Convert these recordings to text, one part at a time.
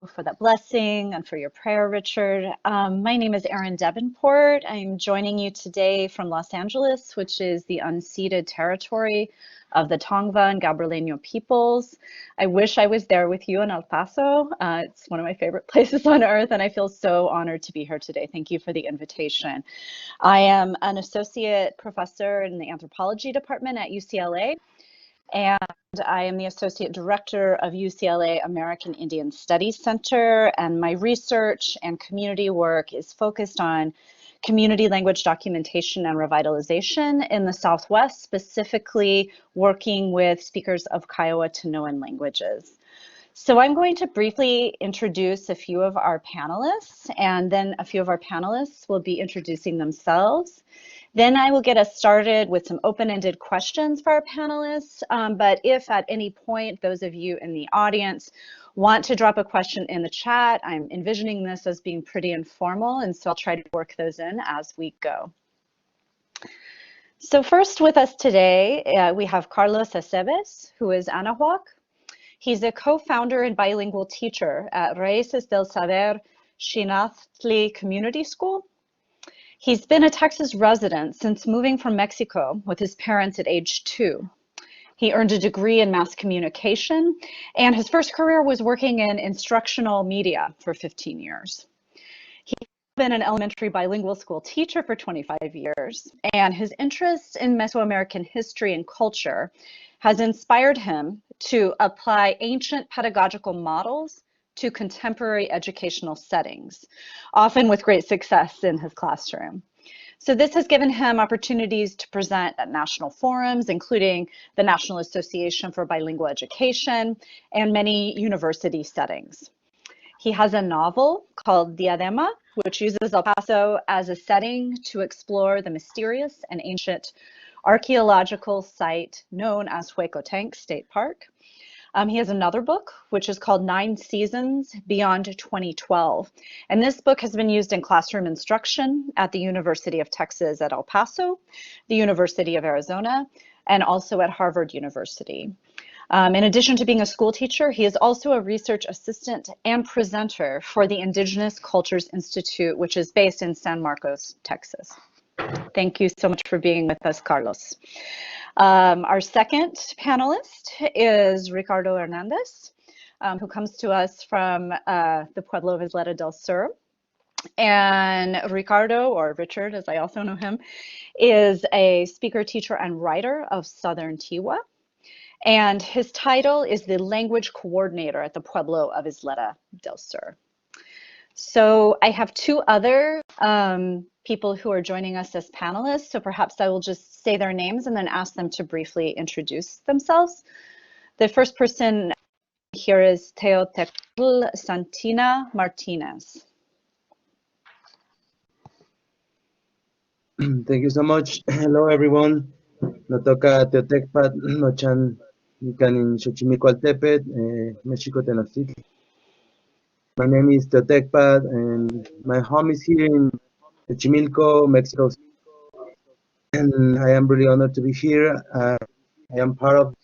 for that blessing and for your prayer, Richard. My name is Erin Davenport. I'm joining you today from Los Angeles, which is the unceded territory of the Tongva and Gabrielino peoples. I wish I was there with you in El Paso. It's one of my favorite places on earth, and I feel so honored to be here today. Thank you for the invitation. I am an associate professor in the anthropology department at UCLA, and I am the Associate Director of UCLA American Indian Studies Center, and my research and community work is focused on community language documentation and revitalization in the Southwest, specifically working with speakers of Kiowa-Tanoan languages. So I'm going to briefly introduce a few of our panelists, and then a few of our panelists will be introducing themselves. Then I will get us started with some open-ended questions for our panelists, but if at any point those of you in the audience want to drop a question in the chat, I'm envisioning this as being pretty informal, and so I'll try to work those in as we go. So first with us today, we have Carlos Aceves, who is Anahuac. He's a co-founder and bilingual teacher at Raíces del Saber Xinachtli Community School. He's been a Texas resident since moving from Mexico with his parents at age 2. He earned a degree in mass communication, and his first career was working in instructional media for 15 years. He's been an elementary bilingual school teacher for 25 years, and his interest in Mesoamerican history and culture has inspired him to apply ancient pedagogical models to contemporary educational settings, often with great success in his classroom. So this has given him opportunities to present at national forums, including the National Association for Bilingual Education and many university settings. He has a novel called Diadema, which uses El Paso as a setting to explore the mysterious and ancient archaeological site known as Huecotank State Park. He has another book, which is called 9 Seasons Beyond 2012. And this book has been used in classroom instruction at the University of Texas at El Paso, the University of Arizona, and also at Harvard University. In addition to being a school teacher, he is also a research assistant and presenter for the Indigenous Cultures Institute, which is based in San Marcos, Texas. Thank you so much for being with us, Carlos. Our second panelist is Ricardo Hernandez, who comes to us from the Pueblo of Isleta del Sur. And Ricardo, or Richard as I also know him, is a speaker, teacher, and writer of Southern Tiwa. And his title is the language coordinator at the Pueblo of Isleta del Sur. So I have two other people who are joining us as panelists. So perhaps I will just say their names and then ask them to briefly introduce themselves. The first person here is Teotecl Santina Martinez. Thank you so much. Hello, everyone. Notoka Teotecpat, Nochan, Nikan in Xochimilco-Altepet, Mexico, Tenochtitlan. My name is Teotecpat, and my home is here in Xochimilco, Mexico. And I am really honored to be here. I am part of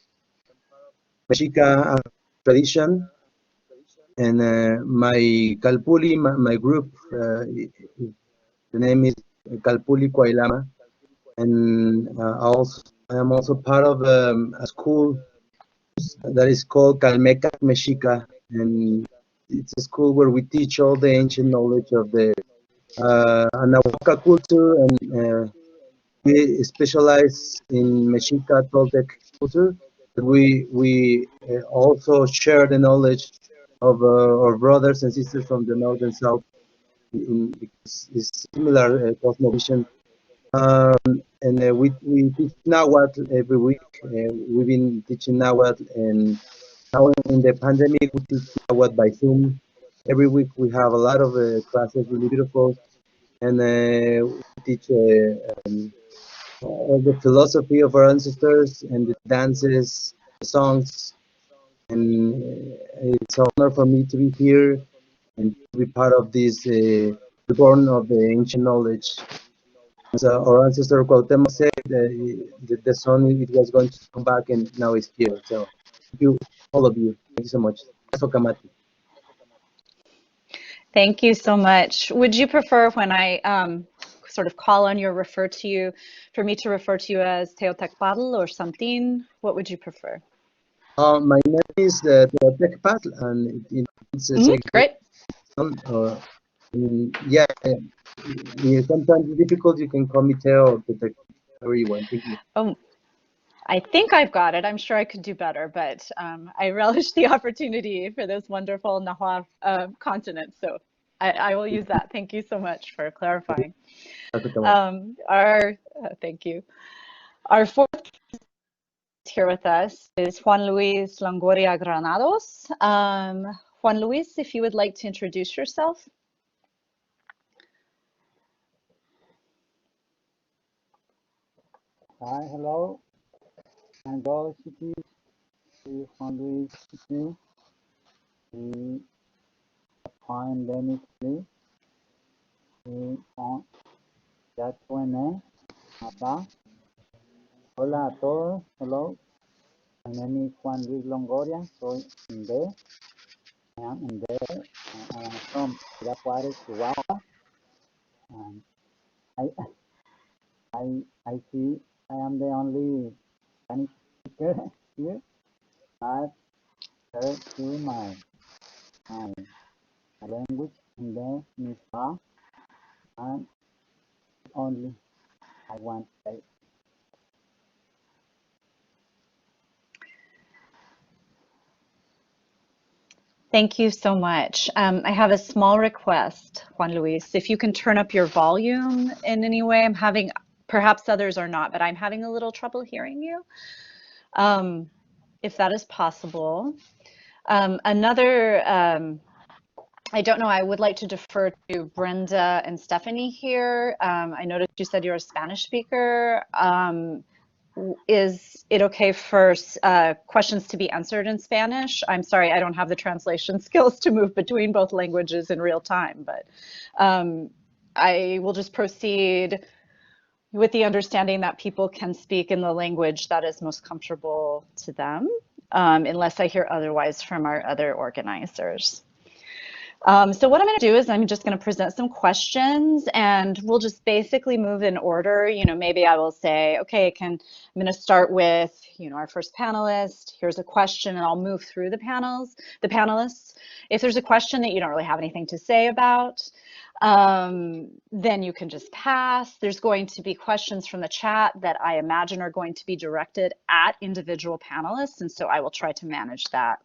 Mexica tradition, and my Calpuli, my group, the name is Calpuli Coailama, and I am also part of a school that is called Calmeca Mexica, and it's a school where we teach all the ancient knowledge of the Anahuaca culture, and we specialize in Mexica Toltec culture. But we also share the knowledge of our brothers and sisters from the north and south in it's similar cosmovision. And we teach Nahuatl every week. We've been teaching Nahuatl, and now in the pandemic, we teach Nahuatl by Zoom. Every week we have a lot of classes, really beautiful, and we teach all the philosophy of our ancestors and the dances, the songs, and it's an honor for me to be here and to be part of this reborn of the ancient knowledge. As our ancestor Cuauhtemoc said, the sun it was going to come back, and now it's here. So thank you, all of you. Thank you so much. Thank you so much. Would you prefer when I sort of call on you or refer to you, for me to refer to you as Teotecpatl or something? What would you prefer? My name is Teotecpat, and it's a Great. yeah, sometimes it's difficult. You can call me Teo or Teotecpat, whatever you want. Thank you. Oh, I think I've got it. I'm sure I could do better, but I relish the opportunity for those wonderful Nahua consonants. So I will use that. Thank you so much for clarifying. Thank you. Our fourth here with us is Juan Luis Longoria Granados. Juan Luis, if you would like to introduce yourself. Hi, hello. I'm Dollar City. Juan Luis City. We pandemically on that when acá. Hola a todos. Hello. My name is Juan Luis Longoria. Soy in there. I am in there. I am from Ciudad Juárez, Chihuahua. And I see I am the only Spanish speaker here. I heard to my language in there, Nisa, and only I want to say. Thank you so much. I have a small request, Juan Luis. If you can turn up your volume in any way, I'm having, perhaps others are not, but I'm having a little trouble hearing you. If that is possible. I don't know, I would like to defer to Brenda and Stephanie here. I noticed you said you're a Spanish speaker. Is it okay for questions to be answered in Spanish? I'm sorry, I don't have the translation skills to move between both languages in real time, but I will just proceed with the understanding that people can speak in the language that is most comfortable to them, unless I hear otherwise from our other organizers. So what I'm going to do is I'm just going to present some questions and we'll just basically move in order. You know, maybe I will say, okay, I'm going to start with, our first panelist. Here's a question and I'll move through the panelists. If there's a question that you don't really have anything to say about, then you can just pass. There's going to be questions from the chat that I imagine are going to be directed at individual panelists. And so I will try to manage that.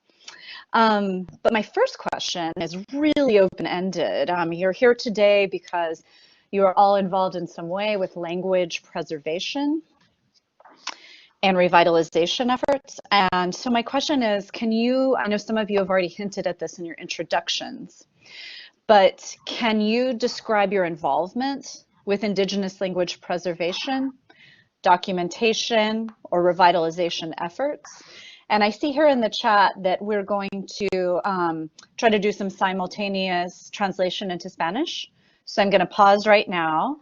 But my first question is really open-ended. You're here today because you are all involved in some way with language preservation and revitalization efforts. And so my question is, I know some of you have already hinted at this in your introductions, but can you describe your involvement with Indigenous language preservation, documentation, or revitalization efforts? And I see here in the chat that we're going to try to do some simultaneous translation into Spanish. So I'm going to pause right now.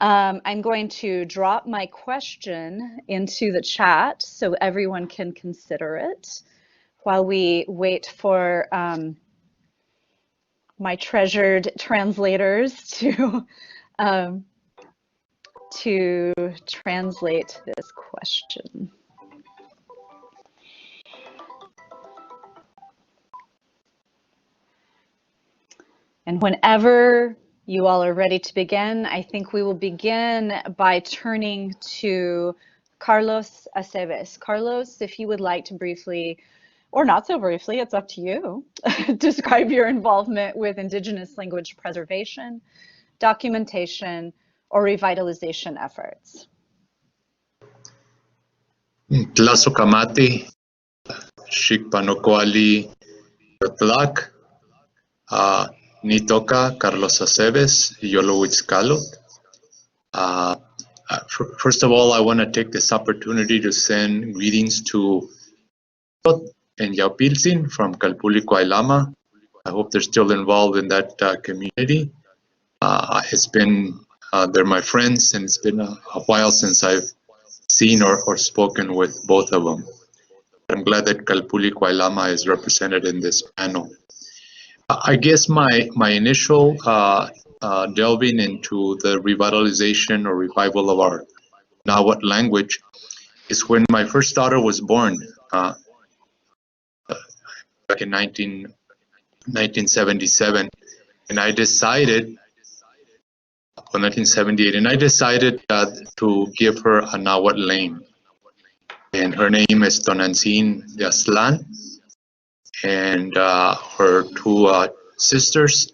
I'm going to drop my question into the chat so everyone can consider it while we wait for my treasured translators to translate this question. And whenever you all are ready to begin, I think we will begin by turning to Carlos Aceves. Carlos, if you would like to briefly, or not so briefly, it's up to you, describe your involvement with Indigenous language preservation, documentation, or revitalization efforts. Tlazokamati, Xikpanokoali, Yotlak, Nitoka, Carlos Aceves, Yolowitzkalot. First of all, I want to take this opportunity to send greetings to and Yaupilzin from Calpulicuailama. I hope they're still involved in that community. They're my friends, and it's been a while since I've seen or spoken with both of them. I'm glad that Calpulicuailama is represented in this panel. I guess my initial delving into the revitalization or revival of our Nahuatl language is when my first daughter was born back in 1977, and I decided, or 1978, and I decided to give her a Nahuatl name, and her name is Tonantzin de Aztlán, and her two sisters,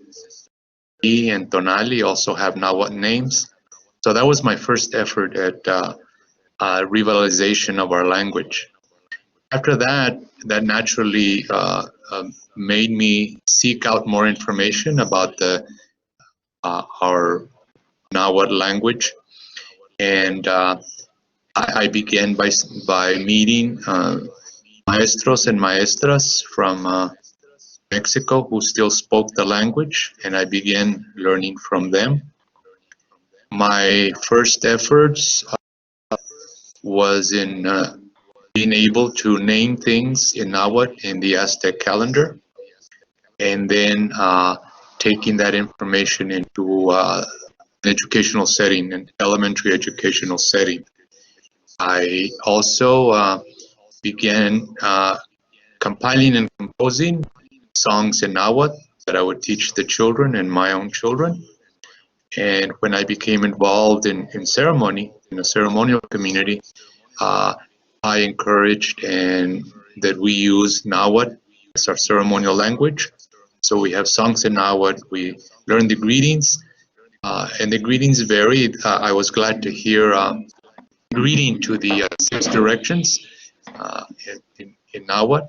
E and Tonali, also have Nahuatl names. So that was my first effort at revitalization of our language. After that, that naturally made me seek out more information about our Nahuatl language, and I began by meeting maestros and maestras from Mexico who still spoke the language, and I began learning from them. My first efforts was in being able to name things in Nahuatl in the Aztec calendar, and then taking that information into an educational setting, an elementary educational setting. I also began compiling and composing songs in Nahuatl that I would teach the children and my own children. And when I became involved in ceremony, in a ceremonial community, I encouraged and that we use Nahuatl as our ceremonial language. So we have songs in Nahuatl. We learn the greetings, and the greetings varied. I was glad to hear greeting to the 6 directions in Nahuatl.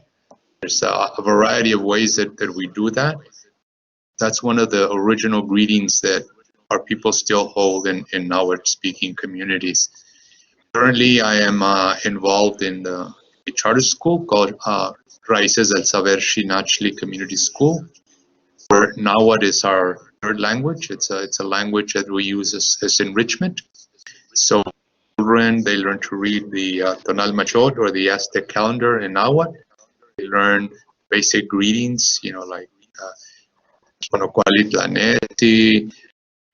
There's a variety of ways that we do that. That's one of the original greetings that our people still hold in Nahuatl speaking communities. Currently, I am involved in a charter school called Raíces del Saber Xinachli Community School, where Nahuatl is our third language. It's a language that we use as enrichment. So children, they learn to read the Tonal Machot or the Aztec calendar in Nahuatl. They learn basic greetings, like Xonocuali Tlaneti,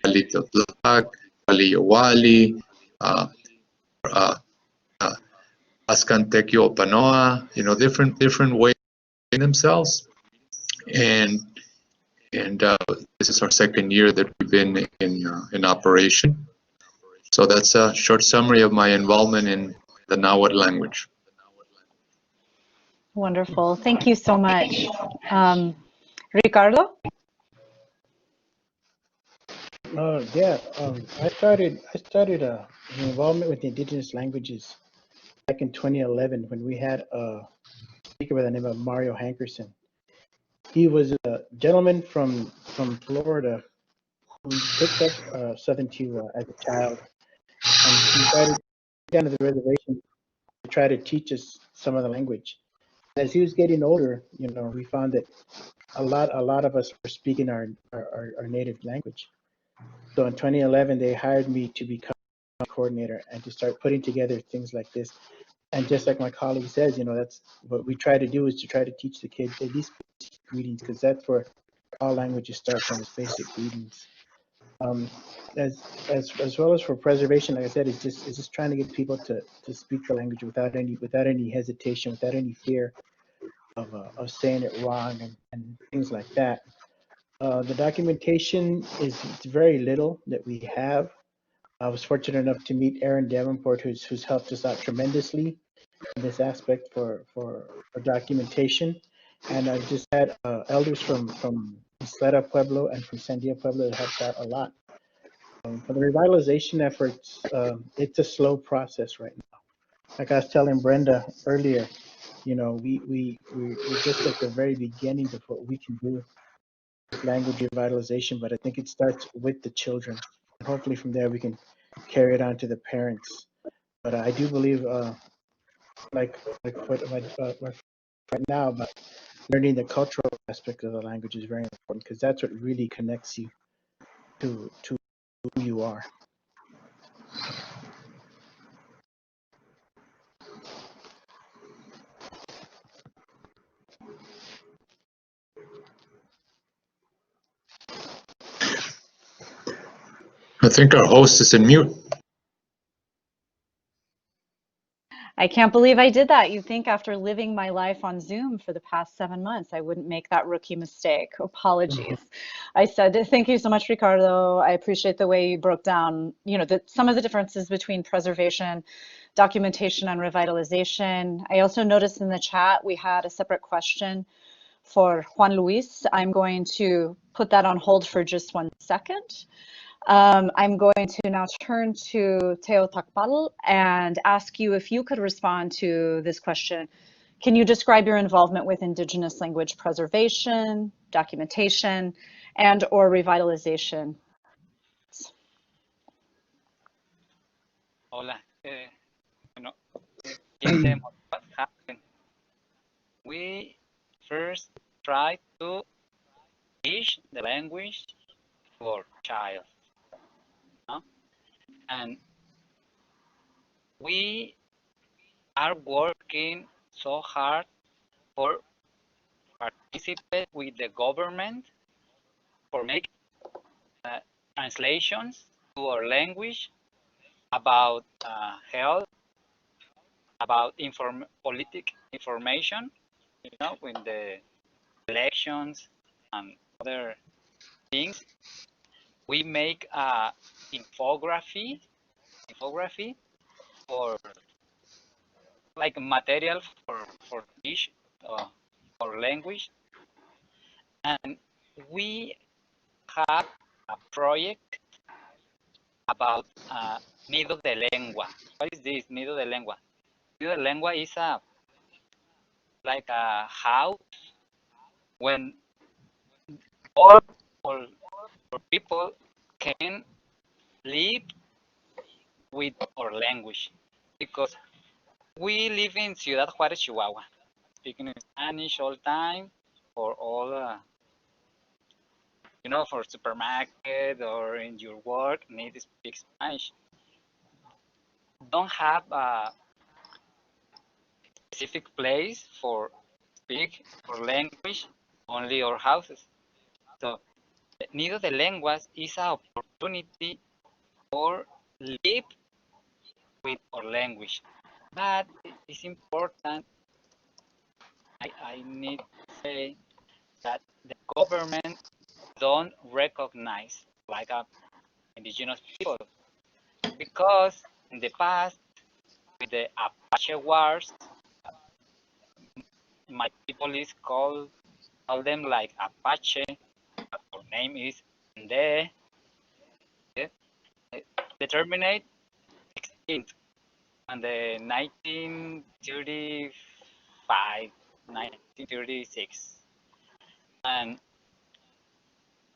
Cuali Totlac, Cuali Yowali, Ascantequio Panoa, different ways of themselves. And this is our second year that we've been in operation. So that's a short summary of my involvement in the Nahuatl language. Wonderful. Thank you so much. Ricardo? I started an involvement with the indigenous languages back in 2011 when we had a speaker by the name of Mario Hankerson. He was a gentleman from Florida who picked up Southern Tiwa as a child, and he invited down to the reservation to try to teach us some of the language. As he was getting older, we found that a lot of us were speaking our native language. So in 2011, they hired me to become a coordinator and to start putting together things like this. And just like my colleague says, that's what we try to do, is to try to teach the kids at least basic greetings, because that's where all languages start from, is basic greetings. As well as for preservation, like I said, it's just trying to get people to speak the language without any hesitation, without any fear of saying it wrong and things like that. The documentation is very little that we have. I was fortunate enough to meet Aaron Davenport, who's helped us out tremendously in this aspect for documentation. And I've just had elders from Isleta Pueblo and from Sandia Pueblo that helped out a lot. For the revitalization efforts, it's a slow process right now. Like I was telling Brenda earlier, we're just at the very beginning of what we can do with language revitalization, but I think it starts with the children. And hopefully from there we can carry it on to the parents. But I do believe, like what right now, but learning the cultural aspect of the language is very important, because that's what really connects you to who you are. think our host is in mute. I can't believe I did that. You'd think after living my life on Zoom for the past 7 months, I wouldn't make that rookie mistake. Apologies. I said, thank you so much, Ricardo. I appreciate the way you broke down, some of the differences between preservation, documentation, and revitalization. I also noticed in the chat we had a separate question for Juan Luis. I'm going to put that on hold for just 1 second. I'm going to now turn to Teo Takpal and ask you if you could respond to this question. Can you describe your involvement with Indigenous language preservation, documentation, and or revitalization? Hola. Bueno, give them what happened. We first try to teach the language for child, no? And we are working so hard for participate with the government for make translations to our language about health, about politic information, with the elections and other things. We make infography for like material for teach or language, and we have a project about nido de lengua. What is this nido de lengua? Nido de lengua is like a house when all people can live with our language, because we live in Ciudad Juárez, Chihuahua, speaking Spanish all time for all, for supermarket or in your work, need to speak Spanish. Don't have a specific place for speak or language, only our houses. So, Nido de Lenguas is an opportunity for live with our language. But it's important, I need to say that the government don't recognize like indigenous people, because in the past with the Apache wars, my people is call them like Apache. Our name is Nde. Determinate extinct in the 1935, 1936, and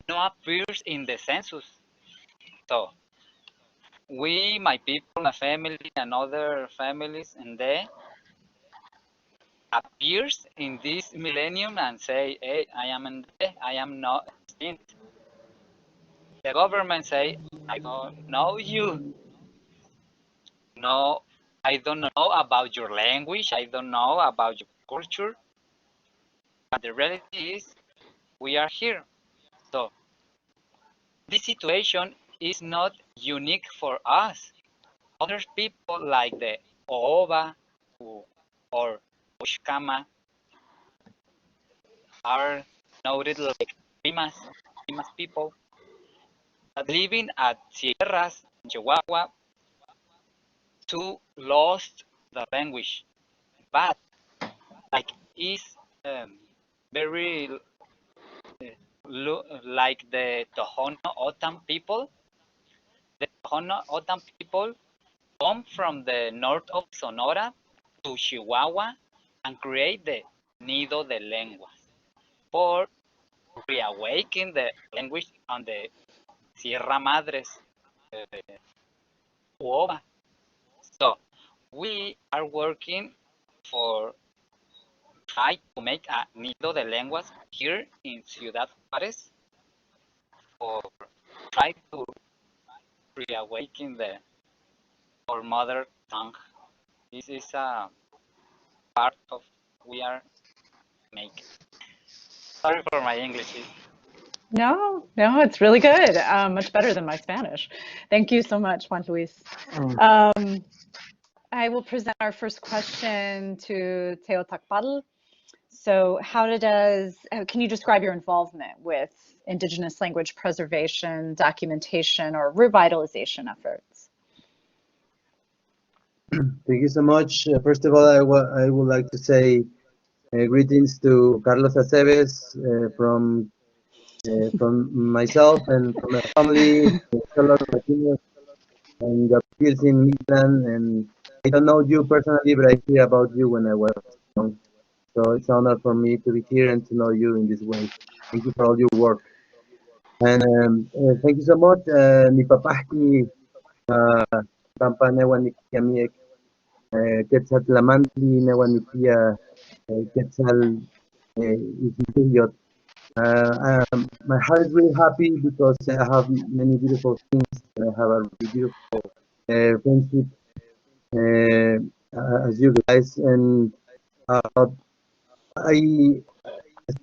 no appears in the census. So we, my people, my family, and other families, and they appears in this millennium and say, "Hey, I am not extinct." The government say, "I don't know you. No, I don't know about your language. I don't know about your culture." But the reality is, we are here. So this situation is not unique for us. Other people like the Ooba or Ushkama are noted like Pimas people that living at Sierras, Chihuahua, to lost the language, but like is very like the Tohono O'odham people. The Tohono O'odham people come from the north of Sonora to Chihuahua and create the Nido de Lenguas for reawaken the language on the Sierra Madres, Uoba. So we are working for try to make a Nido de Lenguas here in Ciudad Juárez, for try to reawaken our mother tongue. This is a part of we are making. Sorry for my English. No, no, it's really good. Much better than my Spanish. Thank you so much, Juan Luis. Um, I will present our first question to Teo Takpadl. So can you describe your involvement with Indigenous language preservation, documentation, or revitalization efforts? Thank you so much. First of all, I would like to say greetings to Carlos Aceves from myself and from my family, fellow Latinos, and your peers in Midland. And I don't know you personally, but I hear about you when I was young. So it's an honor for me to be here and to know you in this way. Thank you for all your work. And thank you so much. Ni papahki tampa newa ni kiamiek Quetzaltlamantli newa ni pia Quetzal Iquipiyot. My heart is really happy because I have many beautiful things. I have a really beautiful friendship as you guys, and I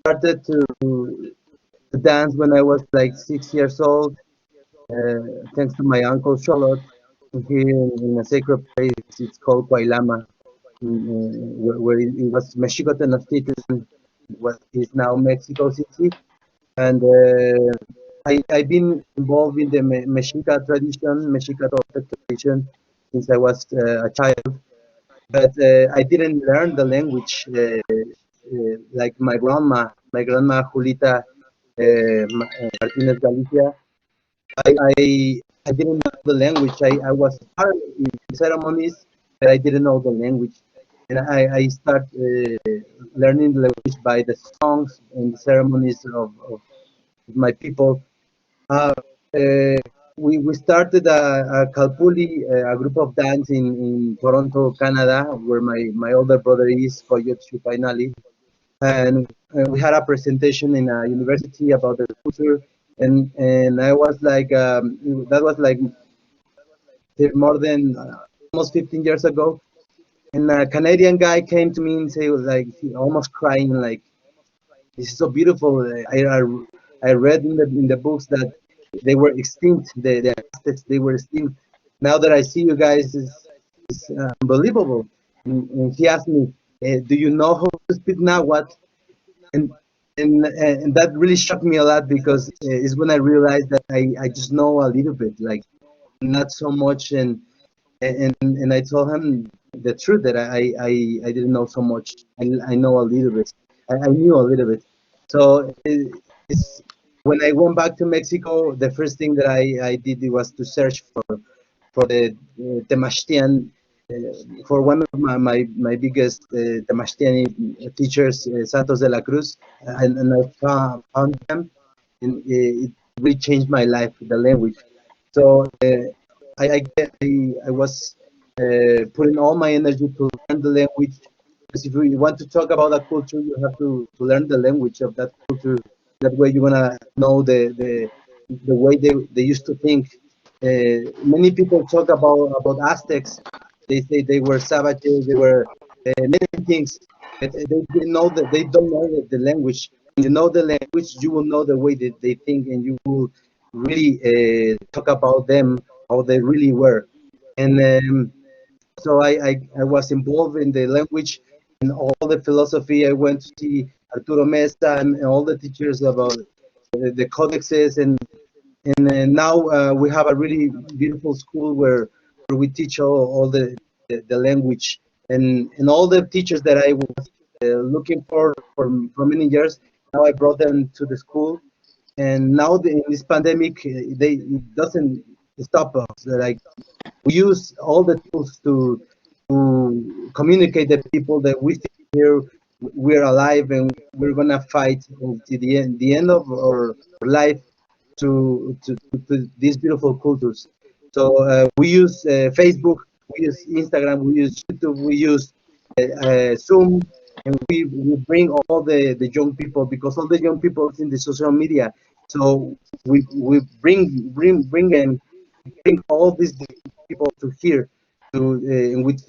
started to dance when I was like 6 years old, thanks to my uncle Charlotte here in a sacred place. It's called Guaylama, where it was Mexico Tenochtitlan, what is now Mexico City. And I've been involved in the Mexica tradition, Mexica tradition, since I was a child. But I didn't learn the language like my grandma Julita Martinez Galicia. I didn't know the language. I was part in ceremonies, but I didn't know the language. And I start learning the language by the songs and the ceremonies of my people. Uh, uh, we started a Kalpuli, a group of dance in Toronto, Canada, where my older brother is, Koyot Shupainali. And we had a presentation in a university about the culture. And I was like, that was like more than almost 15 years ago. And a Canadian guy came to me and say, like, he almost crying, like, this is so beautiful. I read in the books that they were extinct. The Aztecs, they were extinct. Now that I see you guys, is unbelievable. And he asked me, "Do you know how to speak Nahuatl?" And and that really shocked me a lot because it's when I realized that I just know a little bit, like not so much. And I told him the truth that I didn't know so much. I know a little bit. I knew a little bit. So it's when I went back to Mexico, the first thing that I did was to search for the Temachtian, for one of my biggest Temachtiani teachers, Santos de la Cruz, and I found them, and it really changed my life, the language. So I was putting all my energy to learn the language. Because if you want to talk about a culture, you have to learn the language of that culture. That way, you're gonna know the way they used to think. Many people talk about Aztecs. They say they were savages. They were many things, but they didn't know that they don't know the language. When you know the language, you will know the way that they think, and you will really talk about them how they really were. And so I was involved in the language and all the philosophy. I went to see Arturo Mesa and all the teachers about the codexes, and now we have a really beautiful school where we teach all the language, and all the teachers that I was looking for many years. Now I brought them to the school, and now in this pandemic, it doesn't stop us. Like we use all the tools to communicate the people that we still here, we're alive, and we're gonna fight until the end of our life to these beautiful cultures. So we use Facebook, we use Instagram, we use YouTube, we use Zoom, and we bring all the young people because all the young people is in the social media. So we bring all these people to here to in which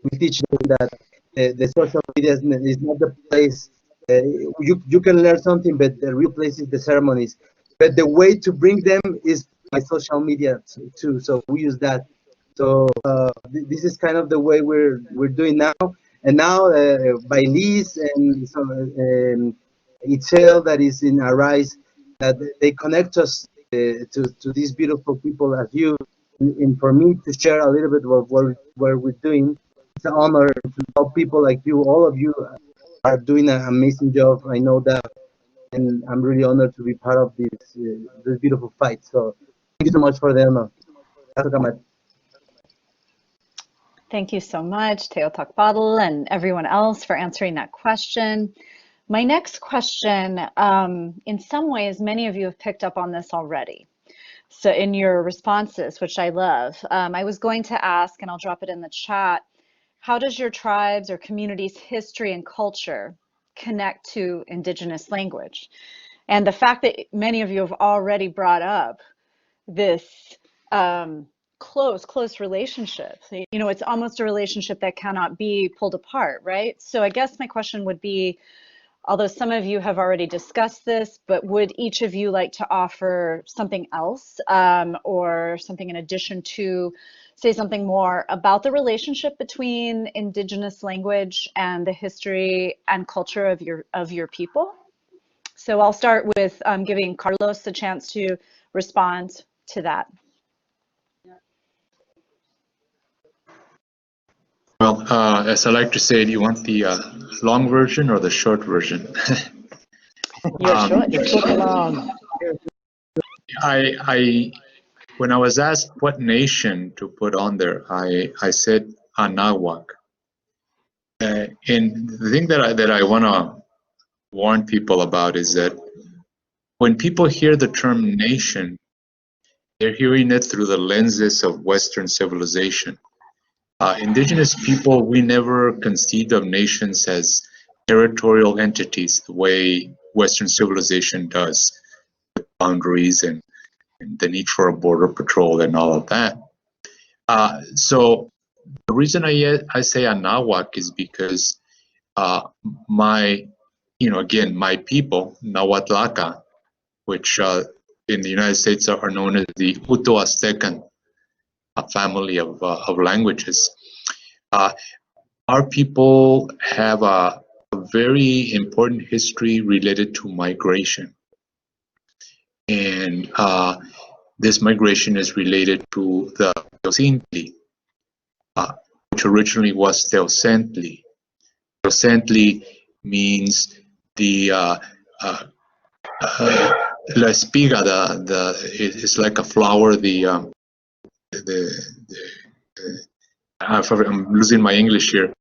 we teach them that the social media is not the place you can learn something, but the real place is the ceremonies. But the way to bring them is by social media too. So we use that. So this is kind of the way we're doing now. And now by Liz and some Itzel that is in Arise, that they connect us to these beautiful people as you. And for me to share a little bit of what we're doing, it's an honor to help people like you. All of you are doing an amazing job. I know that, and I'm really honored to be part of this beautiful fight. So thank you so much for the honor. Thank you so much, Teo Takbadal, and everyone else for answering that question. My next question, in some ways, many of you have picked up on this already. So in your responses, which I love, I was going to ask, and I'll drop it in the chat, how does your tribe's or community's history and culture connect to Indigenous language? And the fact that many of you have already brought up this close relationship. You know, it's almost a relationship that cannot be pulled apart, right? So I guess my question would be, although some of you have already discussed this, but would each of you like to offer something else or something in addition to say something more about the relationship between Indigenous language and the history and culture of your people? So I'll start with giving Carlos a chance to respond to that. Well, as I like to say, do you want the long version or the short version? You're short. It's short long. When I was asked what nation to put on there, I said Anahuac. And the thing that I want to warn people about is that when people hear the term nation, they're hearing it through the lenses of Western civilization. Indigenous people, we never conceived of nations as territorial entities the way Western civilization does, with boundaries and the need for a border patrol and all of that. So the reason I say Anahuac is because my people, Nahuatlaca, which in the United States are known as the Uto-Aztecan family of languages. Our people have a very important history related to migration. And this migration is related to the Teocintli, which originally was Teocentli. Teocentli means the la espiga, it's like a flower, I'm losing my English here.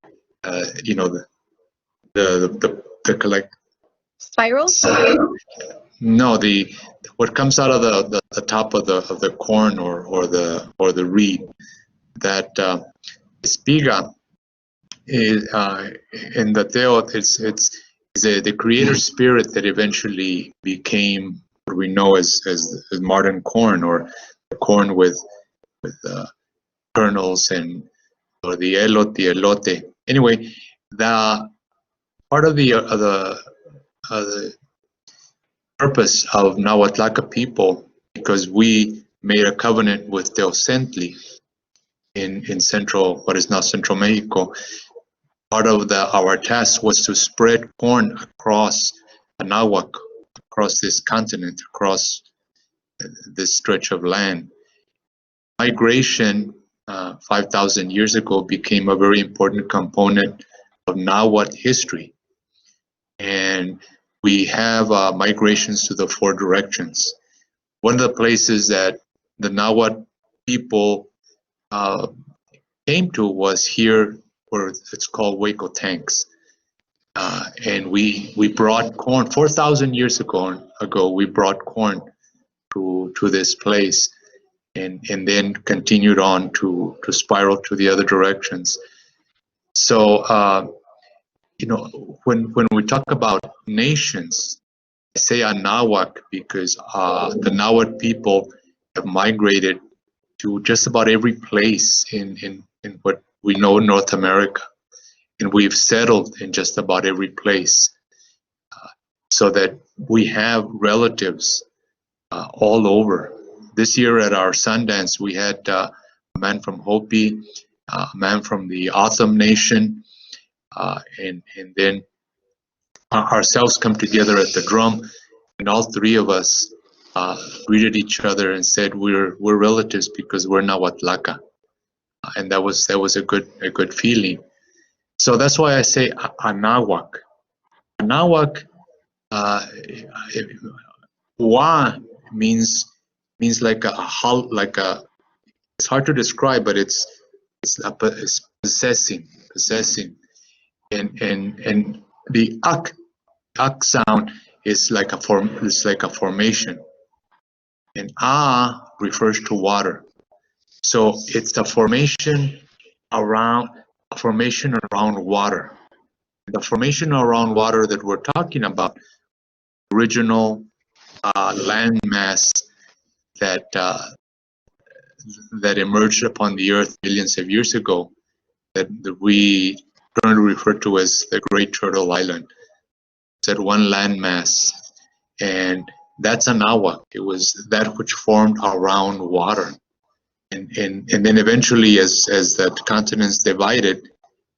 You know, the collect Spirals? No, what comes out of the top of the corn or the reed. That espiga is in the Teo. It's the creator spirit that eventually became what we know as modern corn, or corn with kernels or the elote. Anyway, the part of the purpose of Nahuatlaca people, because we made a covenant with Teocentli in central, what is now Central Mexico. Part of our task was to spread corn across Anahuac, across this continent, across this stretch of land. Migration 5,000 years ago became a very important component of Nahuatl history. And we have migrations to the 4 directions. One of the places that the Nahuatl people came to was here, where it's called Hueco Tanks. And we brought corn 4,000 years ago. We brought corn to this place, and then continued on to spiral to the other directions. So you know, when we talk about nations, I say Anahuac because the Nahuatl people have migrated to just about every place in what we know North America, and we've settled in just about every place. so that we have relatives all over. This year at our Sundance, we had a man from Hopi, a man from the Awesome Nation, and then ourselves come together at the drum, and all three of us greeted each other and said we're relatives because we're Nahuatlaca, and that was a good feeling. So that's why I say Anahuac. Anahuac, wa means like a it's hard to describe, but it's possessing, and the ak sound is like a formation, and refers to water. So it's a formation around water. The formation around water that we're talking about, original landmass that that emerged upon the earth millions of years ago, that we currently refer to as the Great Turtle Island. It's that one landmass, and that's Anahuac. It was that which formed around water, and then eventually, as the continents divided,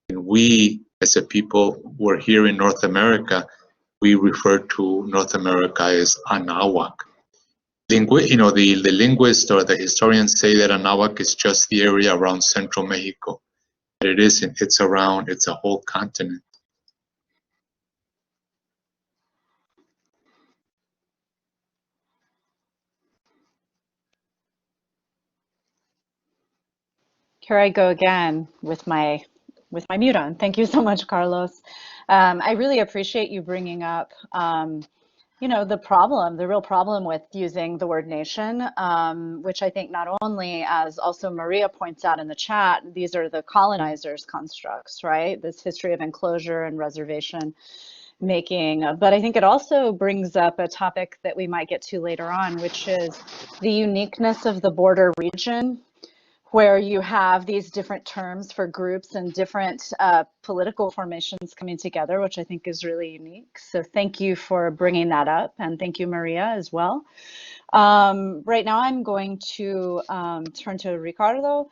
and we as a people were here in North America, we refer to North America as Anahuac. The linguists or the historians say that Anahuac is just the area around central Mexico. But it isn't. It's a whole continent. Here I go again with my mute on. Thank you so much, Carlos. I really appreciate you bringing up, the real problem with using the word nation, which I think not only, as also Maria points out in the chat, these are the colonizers' constructs, right? This history of enclosure and reservation making. But I think it also brings up a topic that we might get to later on, which is the uniqueness of the border region, where you have these different terms for groups and different political formations coming together, which I think is really unique. So thank you for bringing that up, and thank you, Maria, as well. Right now, I'm going to turn to Ricardo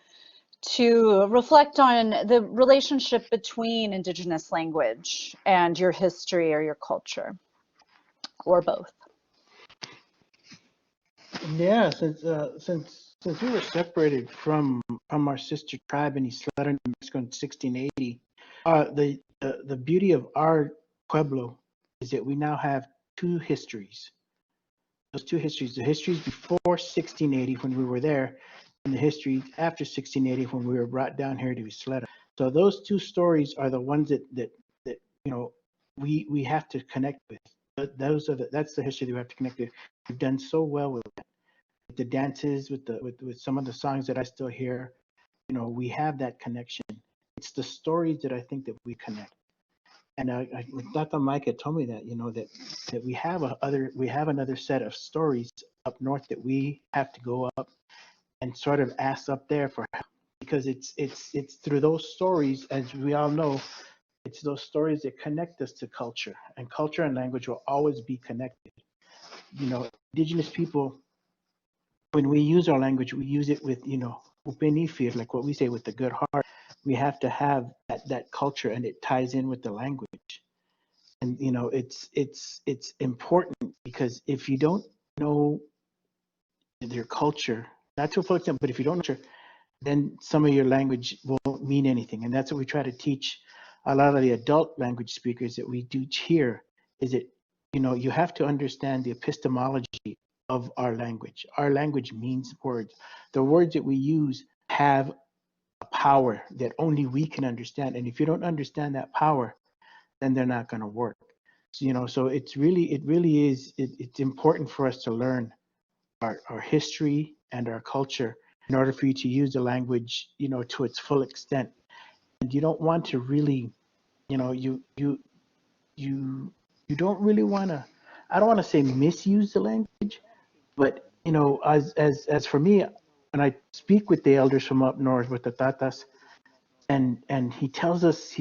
to reflect on the relationship between Indigenous language and your history or your culture, or both. Yeah, since we were separated from our sister tribe in Isleta, New Mexico in 1680, the beauty of our pueblo is that we now have two histories. Those two histories: the histories before 1680 when we were there, and the history after 1680 when we were brought down here to Isleta. So those two stories are the ones that we have to connect with. But that's the history that we have to connect with. We've done so well with that. With the dances, with some of the songs that I still hear, we have that connection. It's the stories that I think that we connect. And Tata Mike had told me that that we have another set of stories up north that we have to go up and sort of ask up there for help, because it's through those stories, as we all know, it's those stories that connect us to culture, and culture and language will always be connected. Indigenous people, when we use our language, we use it with, upenifir, like what we say, with the good heart. We have to have that culture, and it ties in with the language. And it's important, because if you don't know your culture, not to a full extent, but if you don't know your, then some of your language won't mean anything. And that's what we try to teach a lot of the adult language speakers that we do here, is that you have to understand the epistemology of our language. Our language means words. The words that we use have a power that only we can understand. And if you don't understand that power, then they're not going to work. So it's important for us to learn our history and our culture in order for you to use the language, to its full extent. And you don't want to really, you don't really want to, I don't want to say misuse the language, but as for me, when I speak with the elders from up north, with the tatas, and he tells us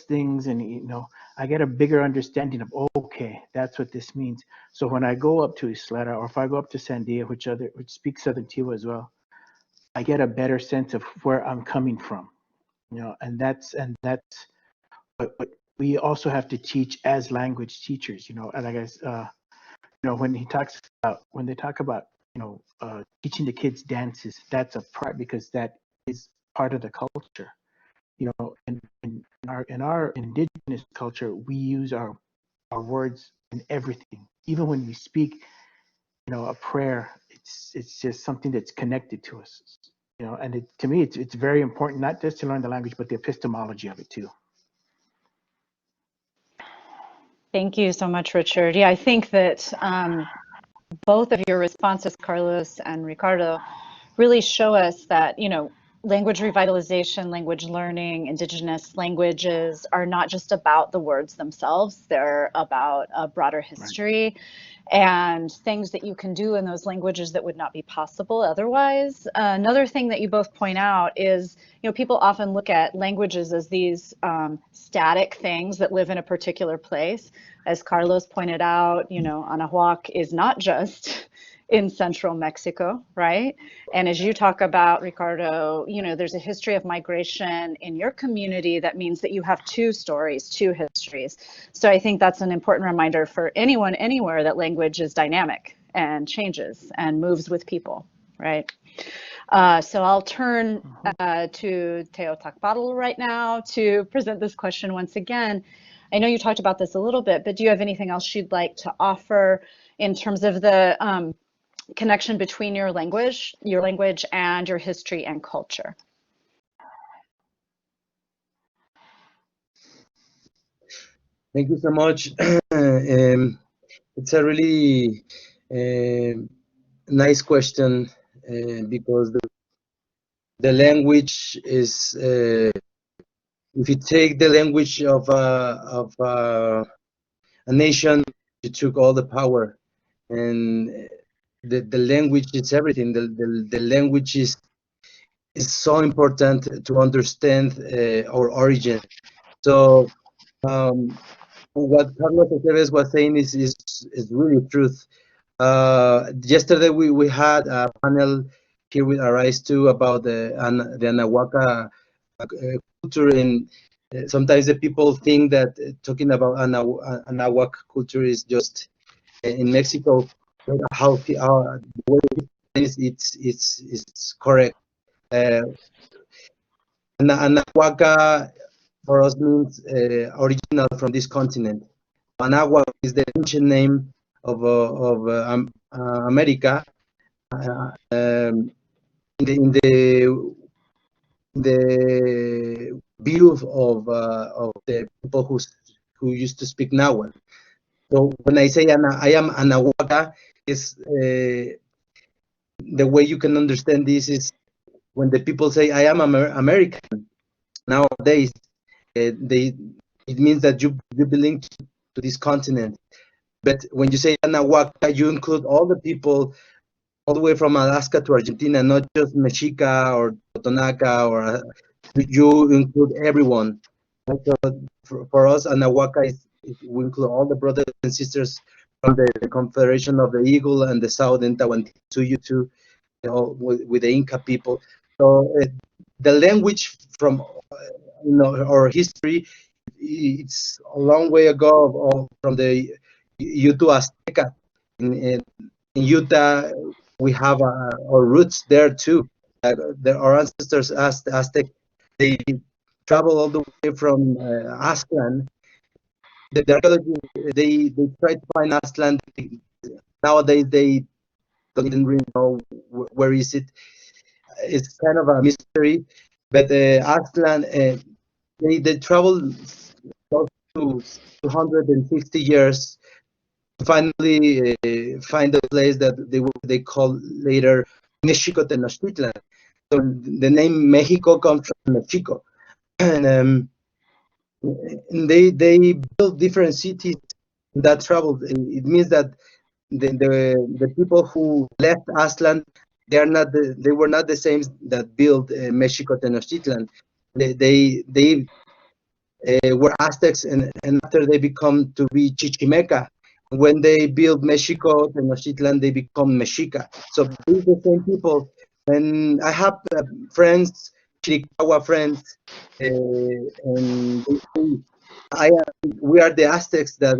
things, and I get a bigger understanding of, okay, that's what this means. So when I go up to Isleta, or if I go up to Sandia, which speak Southern Tiwa as well, I get a better sense of where I'm coming from, and that's what we also have to teach as language teachers, and I guess when they talk about teaching the kids dances, that's a part, because that is part of the culture. In our indigenous culture, we use our words in everything. Even when we speak, a prayer, it's just something that's connected to us. And to me, it's very important, not just to learn the language, but the epistemology of it too. Thank you so much, Richard. Yeah, I think that both of your responses, Carlos and Ricardo, really show us that, language revitalization, language learning, indigenous languages are not just about the words themselves. They're about a broader history and things that you can do in those languages that would not be possible otherwise. Another thing that you both point out is, people often look at languages as these static things that live in a particular place. As Carlos pointed out, Anahuac is not just in central Mexico, right? And as you talk about, Ricardo, there's a history of migration in your community that means that you have two stories, two histories. So I think that's an important reminder for anyone, anywhere, that language is dynamic and changes and moves with people, right? So I'll turn to Teo Takbatl right now to present this question once again. I know you talked about this a little bit, but do you have anything else you'd like to offer in terms of the connection between your language and your history and culture? Thank you so much. It's a really nice question, because the language is, if you take the language of a nation, you took all the power, and the language is everything. The language is so important to understand our origin. So what Carlos Aceves was saying is really truth. Yesterday we had a panel here with Arise too about the Anahuaca culture, and sometimes the people think that talking about Anahuac culture is just in Mexico. How the way it's correct. Anahuaca for us means original from this continent. Anahuac is the ancient name of America. In the view of the people who used to speak Nahuatl. So when I say I am Anahuaca, is the way you can understand this is when the people say I am American. Nowadays, it means that you belong to this continent. But when you say Anahuaca, you include all the people, all the way from Alaska to Argentina, not just Mexica or Totonaca, or you include everyone. So for us, Anahuaca we include all the brothers and sisters from the Confederation of the Eagle and the South and Tahuantinsuyo too, with the Inca people. So the language from our history, it's a long way ago from the Yutu Azteca. In Utah, we have our roots there too. Our ancestors, Aztec, they travel all the way from Aztlan. The archaeology, they try to find Aztlan. Nowadays, they don't even really know where is it. It's kind of a mystery. But Aztlan, they travel close to 260 years to finally find a place that they call later Mexico Tenochtitlan. So the name Mexico comes from Mexico, and they built different cities that traveled. It means that the people who left Aztlan, they were not the same that built Mexico Tenochtitlan. They were Aztecs, and after they become to be Chichimeca. When they build Mexico, Tenochtitlan, they become Mexica. So these the same people. And I have friends, Chiricahua friends, and they say, we are the Aztecs that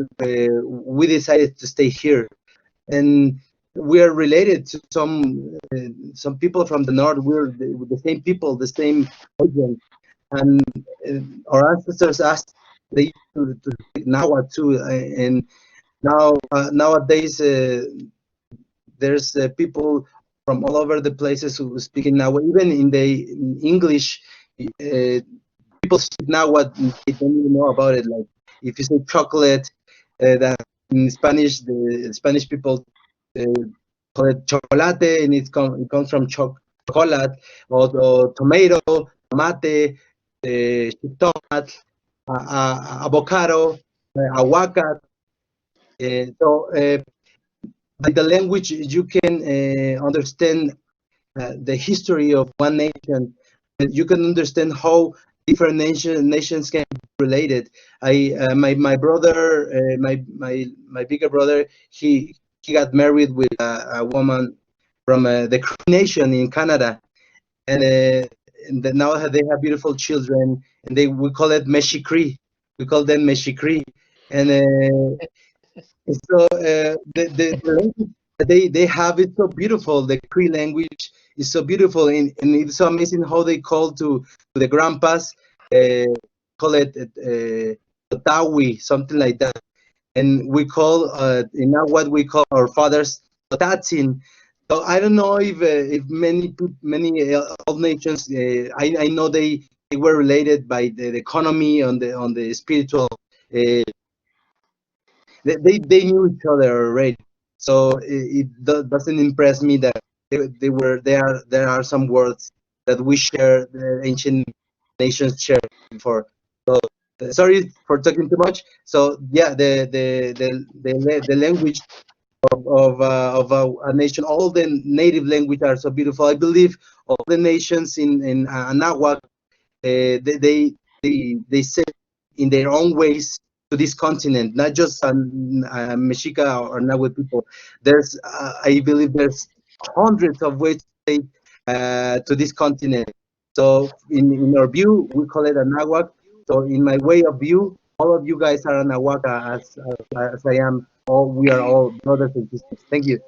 we decided to stay here, and we are related to some people from the north. We're the same people, the same origin, and our ancestors asked they to speak Nahuatl too, and nowadays there's people from all over the places who speak in Nahuatl. Even in English, people speak Nahuatl. They don't even know about it. Like if you say chocolate, that in Spanish, the Spanish people uh, call it chocolate, and it comes from chocolate, or tomato, tomate, tomat, avocado, aguacate. So by the language, you can understand the history of one nation. And you can understand how different nations can be related. My brother, my bigger brother, he got married with a woman from the Cree Nation in Canada, and now they have beautiful children, and we call it Meshi Cree. We call them Meshi Cree, and so the language that they have is so beautiful. The Cree language is so beautiful, and it's so amazing how they call to the grandpas, call it Tawi, something like that. And we call now what we call our fathers Tatsin. So I don't know if many old nations, I know they were related by the economy on the spiritual. They knew each other already, so doesn't impress me that they were there are some words that we share, the ancient nations shared before. So sorry for talking too much. So yeah, the language of a nation, all the native language are so beautiful. I believe all the nations in Anahuac, they say in their own ways to this continent, not just Mexica or Nahuatl people. There's, I believe, there's hundreds of ways to say to this continent. So in our view, we call it a Nahuatl. So in my way of view, all of you guys are Nahuatl as I am. We are all brothers and sisters. Thank you.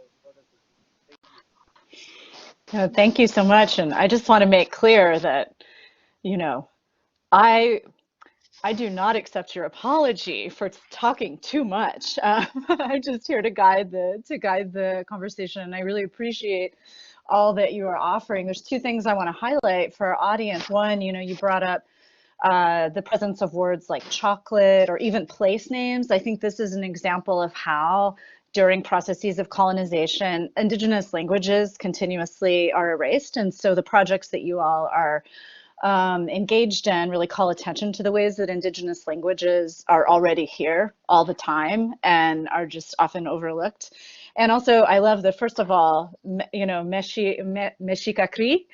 Thank you so much. And I just want to make clear that, you know, I I do not accept your apology for talking too much. I'm just here to guide the conversation, and I really appreciate all that you are offering. There's two things I want to highlight for our audience. One, you brought up the presence of words like chocolate or even place names. I think this is an example of how during processes of colonization, indigenous languages continuously are erased. And so the projects that you all are engaged in really call attention to the ways that indigenous languages are already here all the time and are just often overlooked. And also, I love the, first of all, Mexica Cree.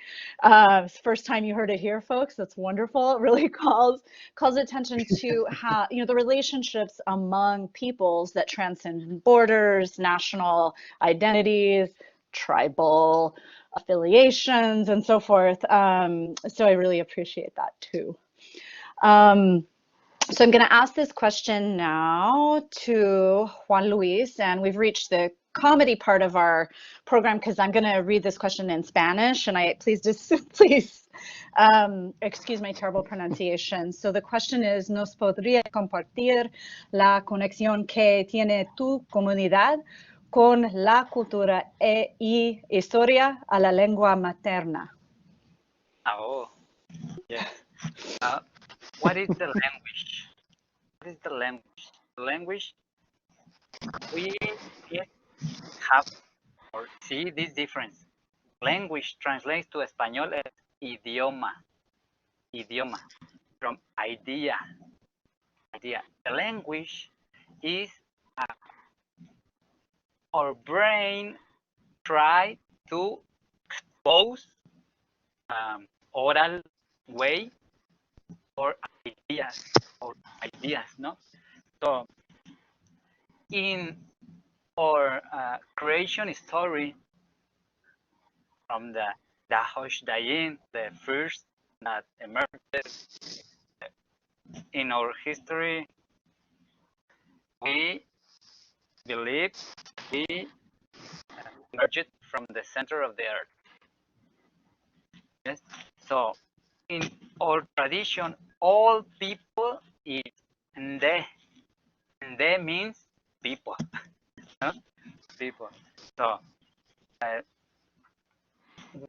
First time you heard it here, folks. That's wonderful. It really calls attention to how, the relationships among peoples that transcend borders, national identities, tribal affiliations, and so forth. So I really appreciate that too. So I'm going to ask this question now to Juan Luis, and we've reached the comedy part of our program because I'm going to read this question in Spanish, and please excuse my terrible pronunciation. So the question is, ¿nos podría compartir la conexión que tiene tu comunidad con la cultura y historia a la lengua materna? Oh, yes. What is the language? What is the language? The language, we have or see this difference. Language translates to español as idioma. Idioma, from idea. Idea. The language is our brain try to expose oral way or ideas, no? So in our creation story from the Hosh Dayin, the first that emerged in our history, we believe we emerged from the center of the earth. Yes. So in our tradition, all people is Nde. Nde means people. No? People. So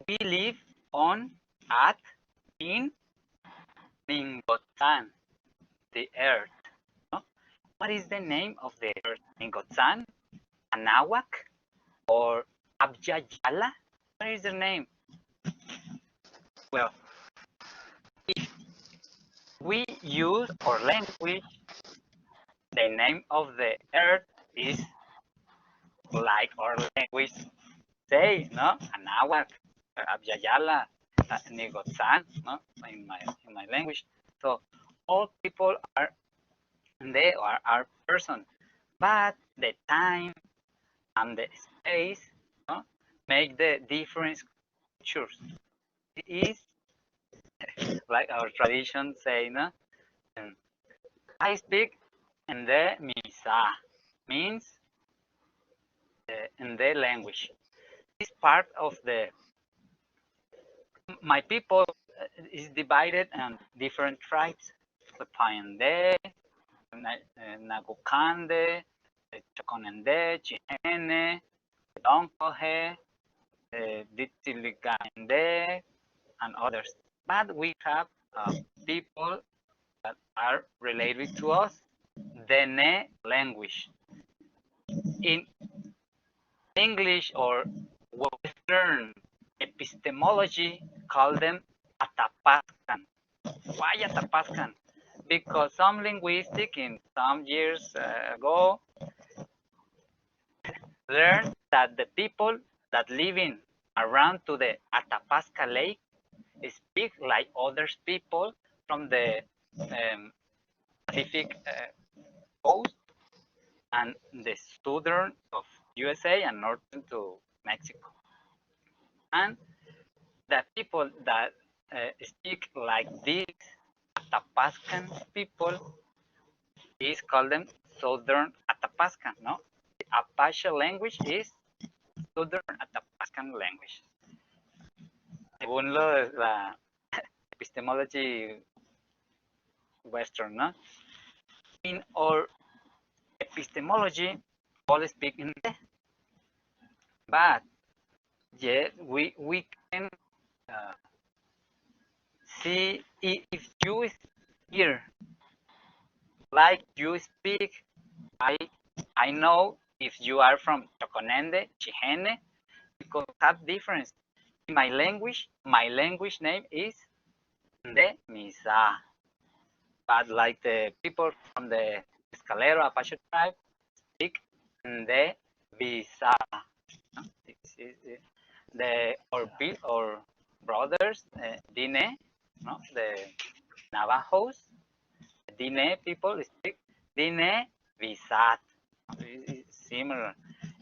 we live on at in Ningotan, the earth. No? What is the name of the earth? Ningotan, Anahuac, or Abjayala? What is the name? Well, if we use our language, the name of the earth is like our language say, no? Anahuac, Abjayala, Nigotsan, no? In my language. So all people are they are person, but the time and the space, no? Make the different cultures. It is like our tradition say, no? And I speak in the Misa means in the language. This part of the my people is divided on different tribes. Payande, Nagukande, Chokonende, Chihene, Donkohe, Ditiligande, and others. But we have people that are related to us, the Ne language. In English or Western epistemology, call them Atapascan. Why Atapascan? Because some linguistic in some years ago learned that the people that live in around to the Atapasca Lake speak like other people from the Pacific coast and the southern of USA and northern to Mexico. And the people that speak like these Atapascan people is called them Southern Atapascan, no? The Apache language is Southern Atapascan language. Según la epistemology Western, no? In our epistemology, all speak in the, but yet we can see if you hear like you speak, I know if you are from Choconende, Chihene, because have difference. In my language name is De Misa. But like the people from the Escalero Apache tribe speak De Visa. The or brothers, Dine, no, the Navajos, Dine people speak Dine Visat. It's similar.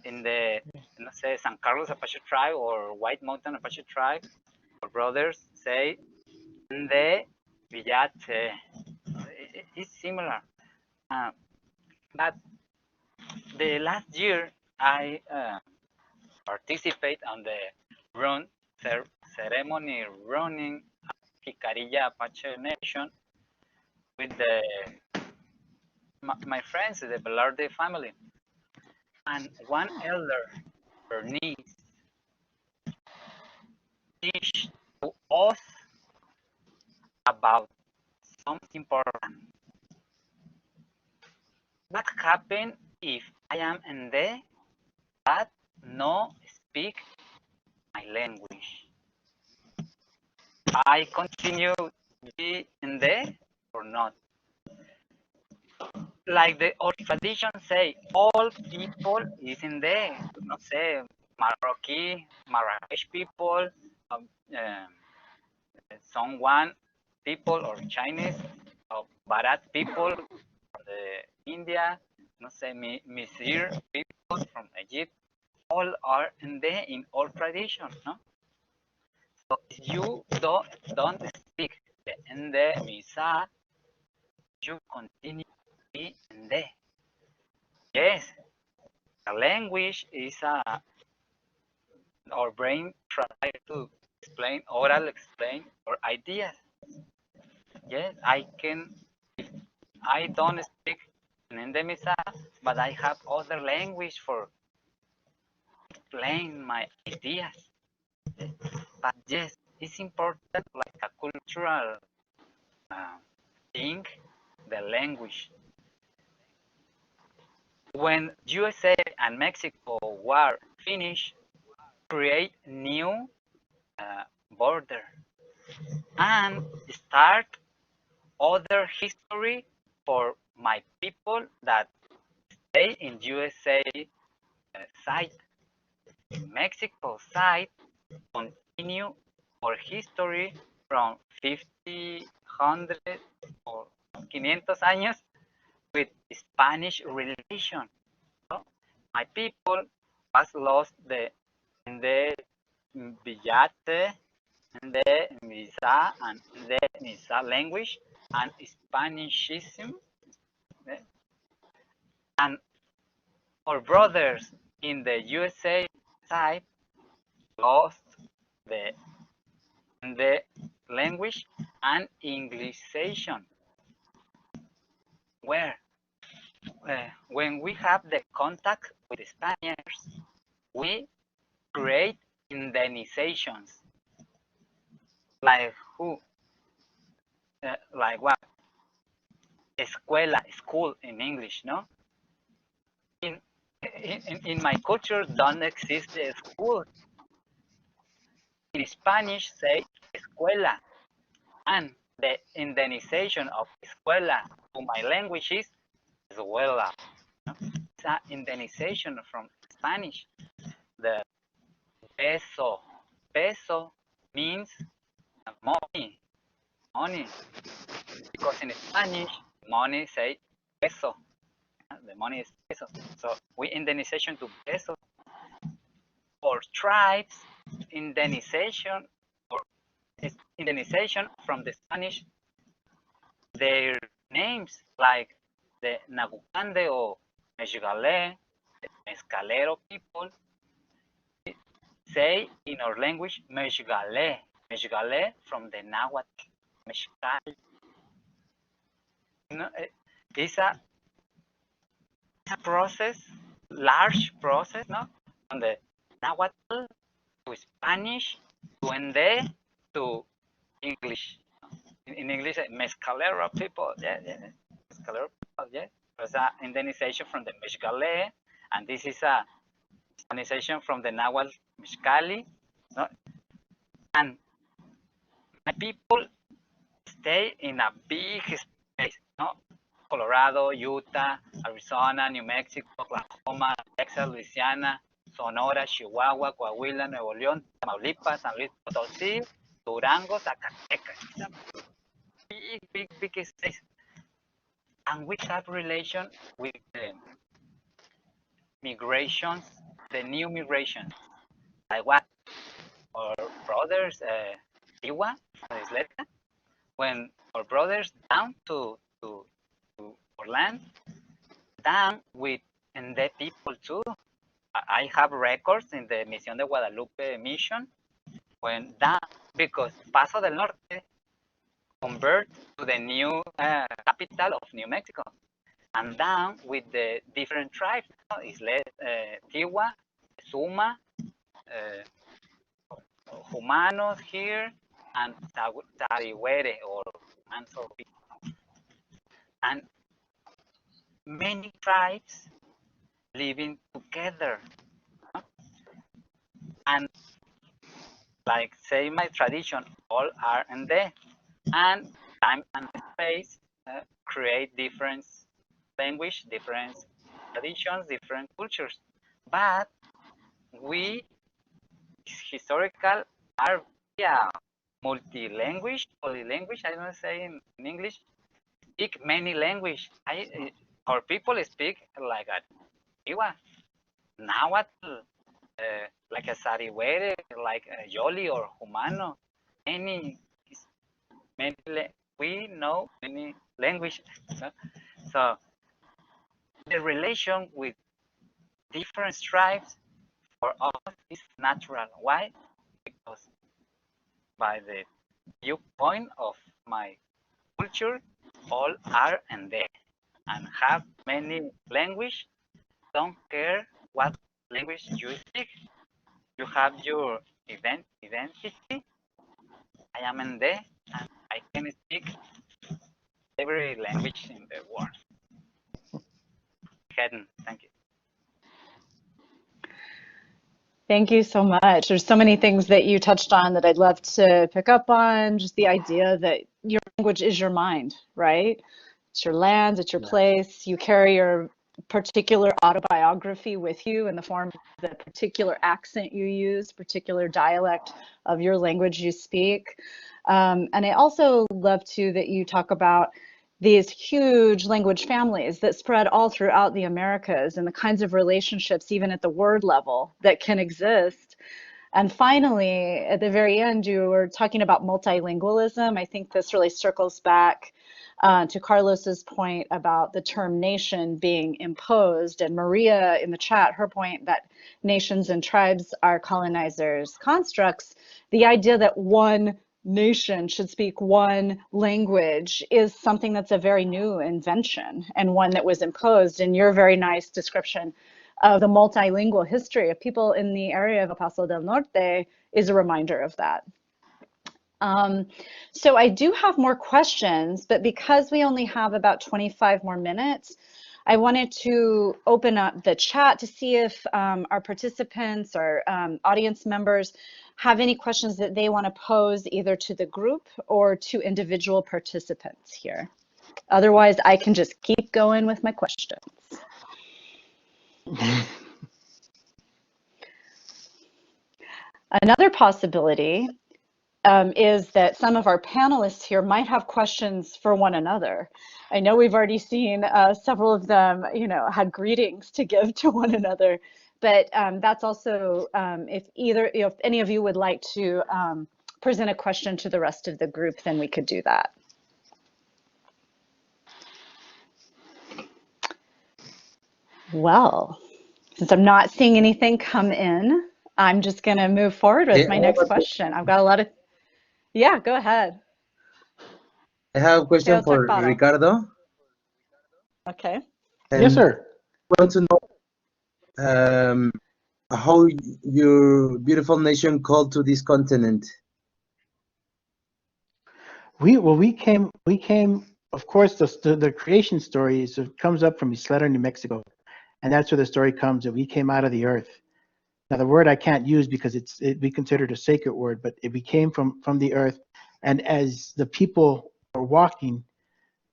In the say San Carlos Apache tribe or White Mountain Apache tribe, our brothers say De Villate. It's similar. But the last year I participate on the run ceremony running Jicarilla Apache Nation with my friends, the Velarde family, and one elder, Bernice, teach to us about something important. What happens if I am in there but no speak my language? I continue to be in there or not? Like the old tradition say, all people is in there. Not say Marroquí, Marrakesh people, someone people or Chinese So Bharat people from the India, no say Misir people from Egypt, all are Inde in all traditions, no? So if you don't speak the Inde Misa, you continue to be Inde. Yes, the language is our brain try to explain, explain our ideas. Yes, I don't speak Nendemisa, but I have other language for explain my ideas. But yes, it's important like a cultural uh, thing, the language. When USA and Mexico war finished, create new border and start other history for my people that stay in USA side. Mexico side continue our history from 50, 100 or 500 años with Spanish relation. No? My people was lost in the Villate, in the Misa, and the Misa language and Spanishism. And our brothers in the USA side lost the language and Englishization. Where when we have the contact with the Spaniards, we create indemnizations. Like who? Like what? Escuela, school in English, no? In my culture, don't exist the school. In Spanish, say escuela, and the indemnization of escuela to my language is escuela. No? It's an indemnization from Spanish. The peso, peso means money, money, because in Spanish, money say peso. The money is peso. So we indemnization to peso. Or tribes, indemnization or indemnization from the Spanish, their names like the Nagucande or Mexicale, the Mescalero people, say in our language Mexicale, Mexicale from the Nahuatl, Mexicali. You know, it's a process, large process, no? From the Nahuatl to Spanish to Ende to English. In English, Mescalero people, yeah, yeah. Mescalero people, yeah. There's an indemnization from the Mexicale, and this is a indemnization from the Nahuatl Mexicali. No? And my people stay in a big space, no? Colorado, Utah, Arizona, New Mexico, Oklahoma, Texas, Louisiana, Sonora, Chihuahua, Coahuila, Nuevo León, Tamaulipas, San Luis Potosí, Durango, Zacatecas. Big space. And we have relation with the migrations, the new migrations. Like what? Our brothers, Tiwa, Isleta, when our brothers down to our land, down with and the people too. I have records in the Misión de Guadalupe mission when down because Paso del Norte convert to the new capital of New Mexico, and down with the different tribes, Islet, Tiwa, Suma, Humanos here, and Tarihuere or Manso people, and many tribes living together, and like say my tradition, all are in there, and time and space create different language, different traditions, different cultures, but we historical are yeah multi-language, polylanguage, I don't say in English, speak many languages. Our people speak like a Iwa, Nahuatl, like a Sariwere, like a Yoli or Humano. We know many languages. So the relation with different tribes for us is natural. Why? Because by the viewpoint of my culture, all are and they and have many language. Don't care what language you speak. You have your identity. I am in there and I can speak every language in the world. Thank you. Thank you so much. There's so many things that you touched on that I'd love to pick up on. Just the idea that your language is your mind, right? It's your land, it's your place. You carry your particular autobiography with you in the form of the particular accent you use, particular dialect of your language you speak. And I also love too that you talk about these huge language families that spread all throughout the Americas and the kinds of relationships, even at the word level, that can exist. And finally, at the very end, you were talking about multilingualism. I think this really circles back to Carlos's point about the term nation being imposed, and Maria in the chat, her point that nations and tribes are colonizers' constructs. The idea that one nation should speak one language is something that's a very new invention and one that was imposed in your very nice description of the multilingual history of people in the area of El Paso del Norte is a reminder of that. So I do have more questions, but because we only have about 25 more minutes, I wanted to open up the chat to see if our participants or audience members have any questions that they want to pose either to the group or to individual participants here. Otherwise, I can just keep going with my questions. Another possibility is that some of our panelists here might have questions for one another. I know we've already seen several of them, had greetings to give to one another, but that's also if any of you would like to present a question to the rest of the group, then we could do that. Well, since I'm not seeing anything come in, I'm just going to move forward with my next question. I've got a lot of, yeah, go ahead. I have a question for Ricardo. Okay. And yes, sir. I want to know how your beautiful nation called to this continent. We came. Of course, the creation story comes up from Isleta, New Mexico, and that's where the story comes that we came out of the earth. Now, the word I can't use because it be considered a sacred word, but we came from the earth, and as the people were walking,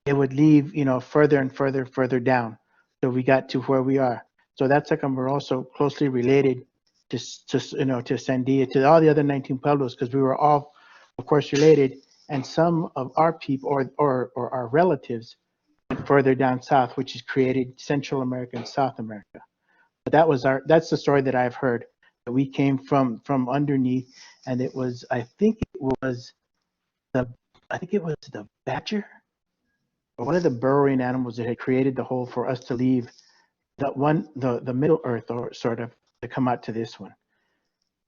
it would leave, further and further down. So we got to where we are. So that's like we're also closely related to Sandia, to all the other 19 pueblos, because we were all, of course, related. And some of our people or our relatives went further down south, which has created Central America and South America. But that's the story that I've heard, that we came from underneath, and it was, I think it was the badger, or one of the burrowing animals that had created the hole for us to leave the Middle Earth, or sort of to come out to this one.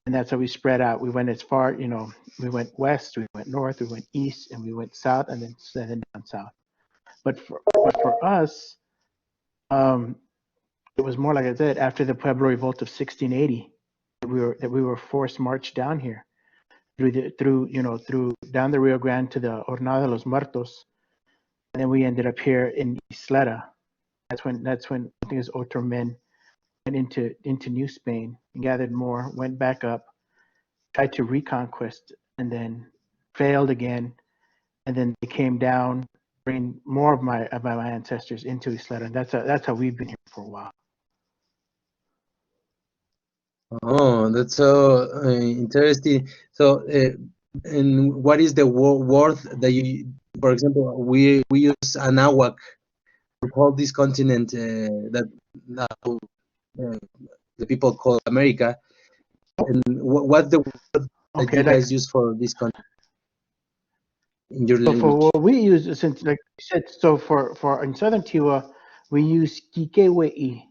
And that's how we spread out. We went as far, we went west, we went north, we went east, and we went south, and then down south. But for us, it was more like I said, after the Pueblo Revolt of 1680, that we were forced marched down here through down the Rio Grande to the Jornada de los Muertos, and then we ended up here in Isleta. That's when I think it was otro men went into New Spain and gathered more, went back up, tried to reconquest, and then failed again, and then they came down, bring more of my ancestors into Isleta, and that's how we've been here for a while. Oh, that's so interesting. So, and what is the worth that For example, we use Anahuac to call this continent that now the people call America. And what's the word that Okay, you like guys use for this continent in your so for language? what we use, since like you said, so for in Southern Tiwa, we use Kikewe'i,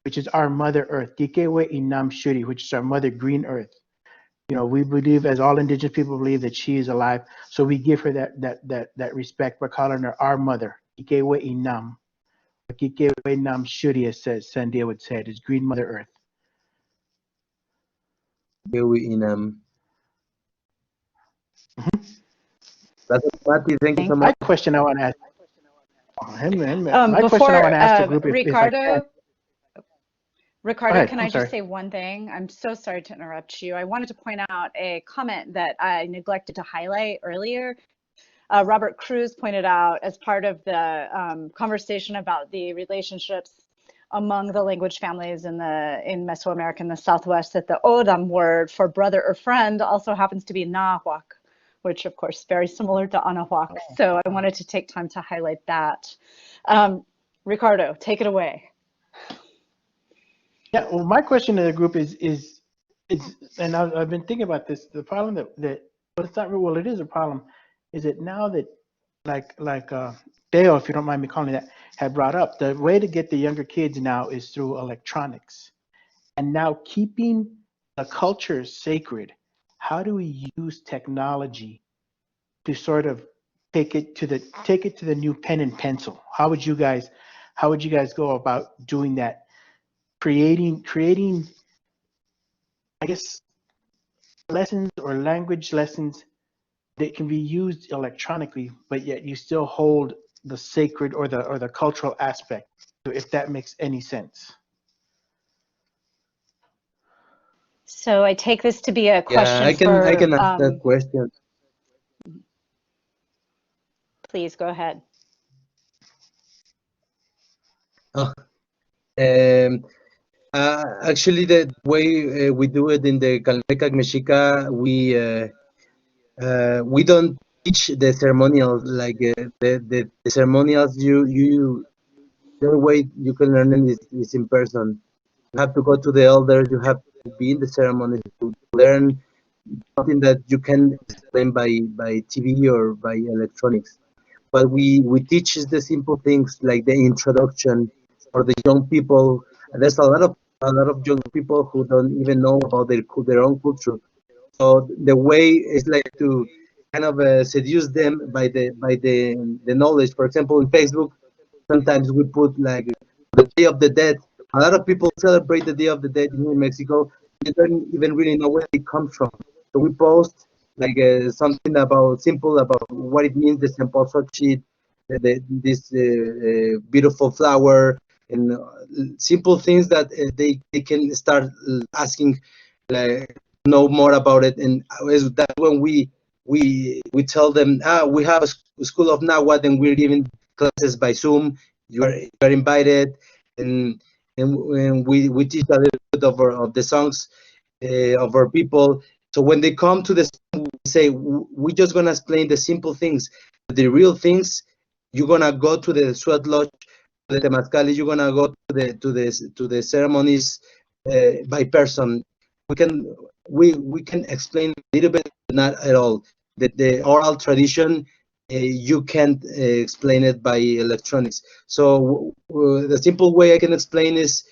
which is our Mother Earth. Kikewe'i Nam Shuri, which is our Mother Green Earth. You know, we believe, as all indigenous people believe, that she is alive. So we give her that respect by calling her our mother. Kikewe'i Nam. Kikewe'i Nam Shuri, as says Sandia would say it, is Green Mother Earth. Okay, that's Mati. Thank you so much. My question I want to ask. My question I want Before to ask the group, if I can. Go Ricardo, ahead. can I'm I just sorry. say one thing? I'm so sorry to interrupt you. I wanted to point out a comment that I neglected to highlight earlier. Robert Cruz pointed out, as part of the conversation about the relationships among the language families in Mesoamerica in the Southwest, that the Odam word for brother or friend also happens to be Nahuac, which of course is very similar to Anahuac. So I wanted to take time to highlight that. Ricardo, take it away. Yeah. Well, my question to the group is, and I've been thinking about this. The problem but it's not. Well, it is a problem. Is it now that like Dale, if you don't mind me calling it that, had brought up, the way to get the younger kids now is through electronics, and now keeping the culture sacred. How do we use technology to sort of take it to the new pen and pencil? How would you guys go about doing that? Creating, I guess, lessons or language lessons that can be used electronically, but yet you still hold the sacred or the cultural aspect, if that makes any sense. So I take this to be a Yeah, question I for, can ask that question. please go ahead. Oh, um, actually, the way we do it in the Calmeca Mexica, we don't teach the ceremonials like the ceremonials. The only way you can learn it is in person. You have to go to the elders. You have to be in the ceremony to learn something that you can explain by TV or by electronics. But we teach is the simple things like the introduction for the young people. There's a lot of young people who don't even know about their own culture. So the way is like to kind of seduce them by the knowledge. For example, in Facebook, sometimes we put like the Day of the Dead. A lot of people celebrate the Day of the Dead here in Mexico. They don't even really know where it comes from. So we post like something about simple about what it means, the cempasúchil, this beautiful flower, and simple things that they can start asking, like know more about it. And that's when we tell them, we have a school of Nahuatl and we're giving classes by Zoom. You are invited, and we teach a little bit of the songs of our people. So when they come to the song, we say we're just gonna explain the simple things, the real things. You're gonna go to the sweat lodge, the temazcali. You're gonna go to the ceremonies by person. We can explain a little bit, not at all. The oral tradition, you can't explain it by electronics. So the simple way I can explain is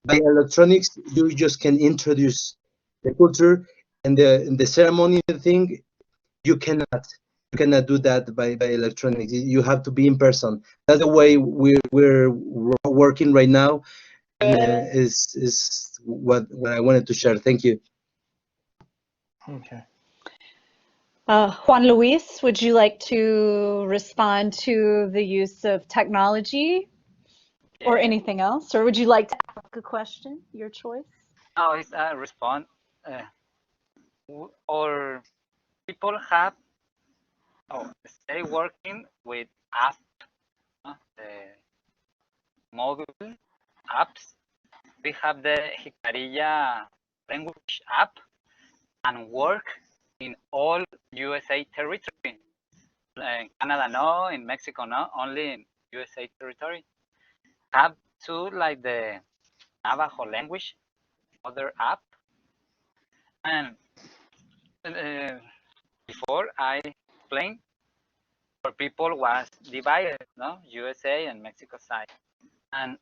by electronics. You just can introduce the culture, and the ceremony thing. You cannot do that by electronics. You have to be in person. That's the way we're working right now, and is what I wanted to share. Thank you. Okay. Juan Luis, would you like to respond to the use of technology or anything else? Or would you like to ask a question? Your choice. Now it's a response. Uh, or people have stay working with app, the mobile apps. We have the Jicarilla language app and work in all USA territory. in Canada no, in Mexico no, only in USA territory. Have to like the Navajo language, other app, and before I explained, for people was divided, no, USA and Mexico side, and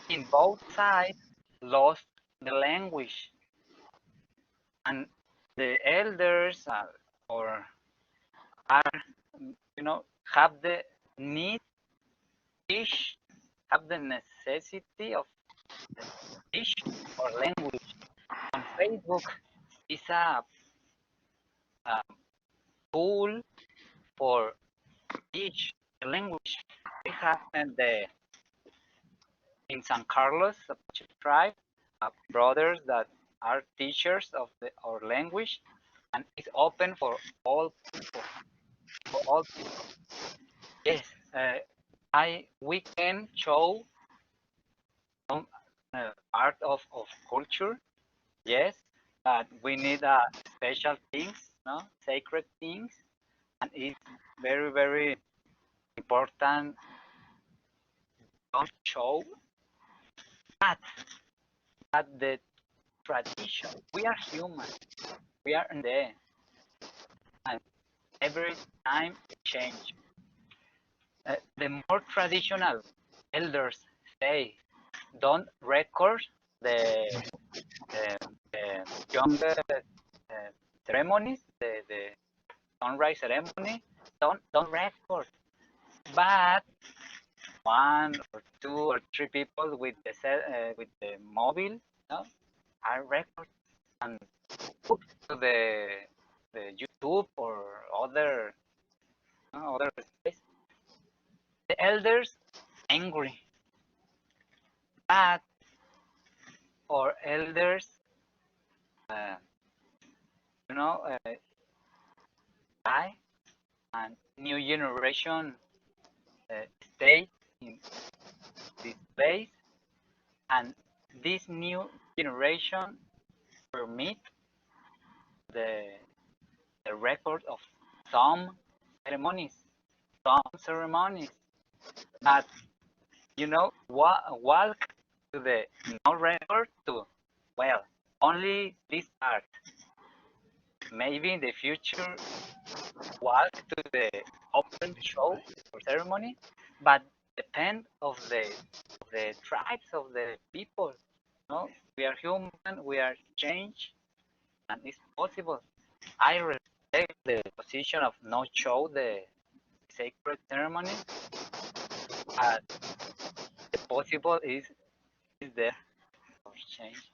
in both sides lost the language, and the elders or are, have the need, each have the necessity of the speech or language. On Facebook is a tool for each language. We have in San Carlos, Apache tribe, brothers that are teachers of our language, and it's open for all people. For all people. Yes, we can show some art of culture. Yes, but we need special things, no, sacred things, and it's very very important. Don't show that the tradition. We are human. We are in there, and every time it change. The more traditional elders say, don't record the, the younger ceremonies, the sunrise ceremony. Don't record. But one or two or three people with the mobile, no, are record and put to the YouTube or other place. The elders angry, but or elders, uh, die, and new generation stay in this place, and this new generation permit the record of some ceremonies, but walk to the no record to, well, only this part. Maybe in the future walk to the open show or ceremony, but depend of the tribes of the people. No, we are human, we are change, and it's possible. I respect the position of not show the sacred ceremony, but the possible is there of change.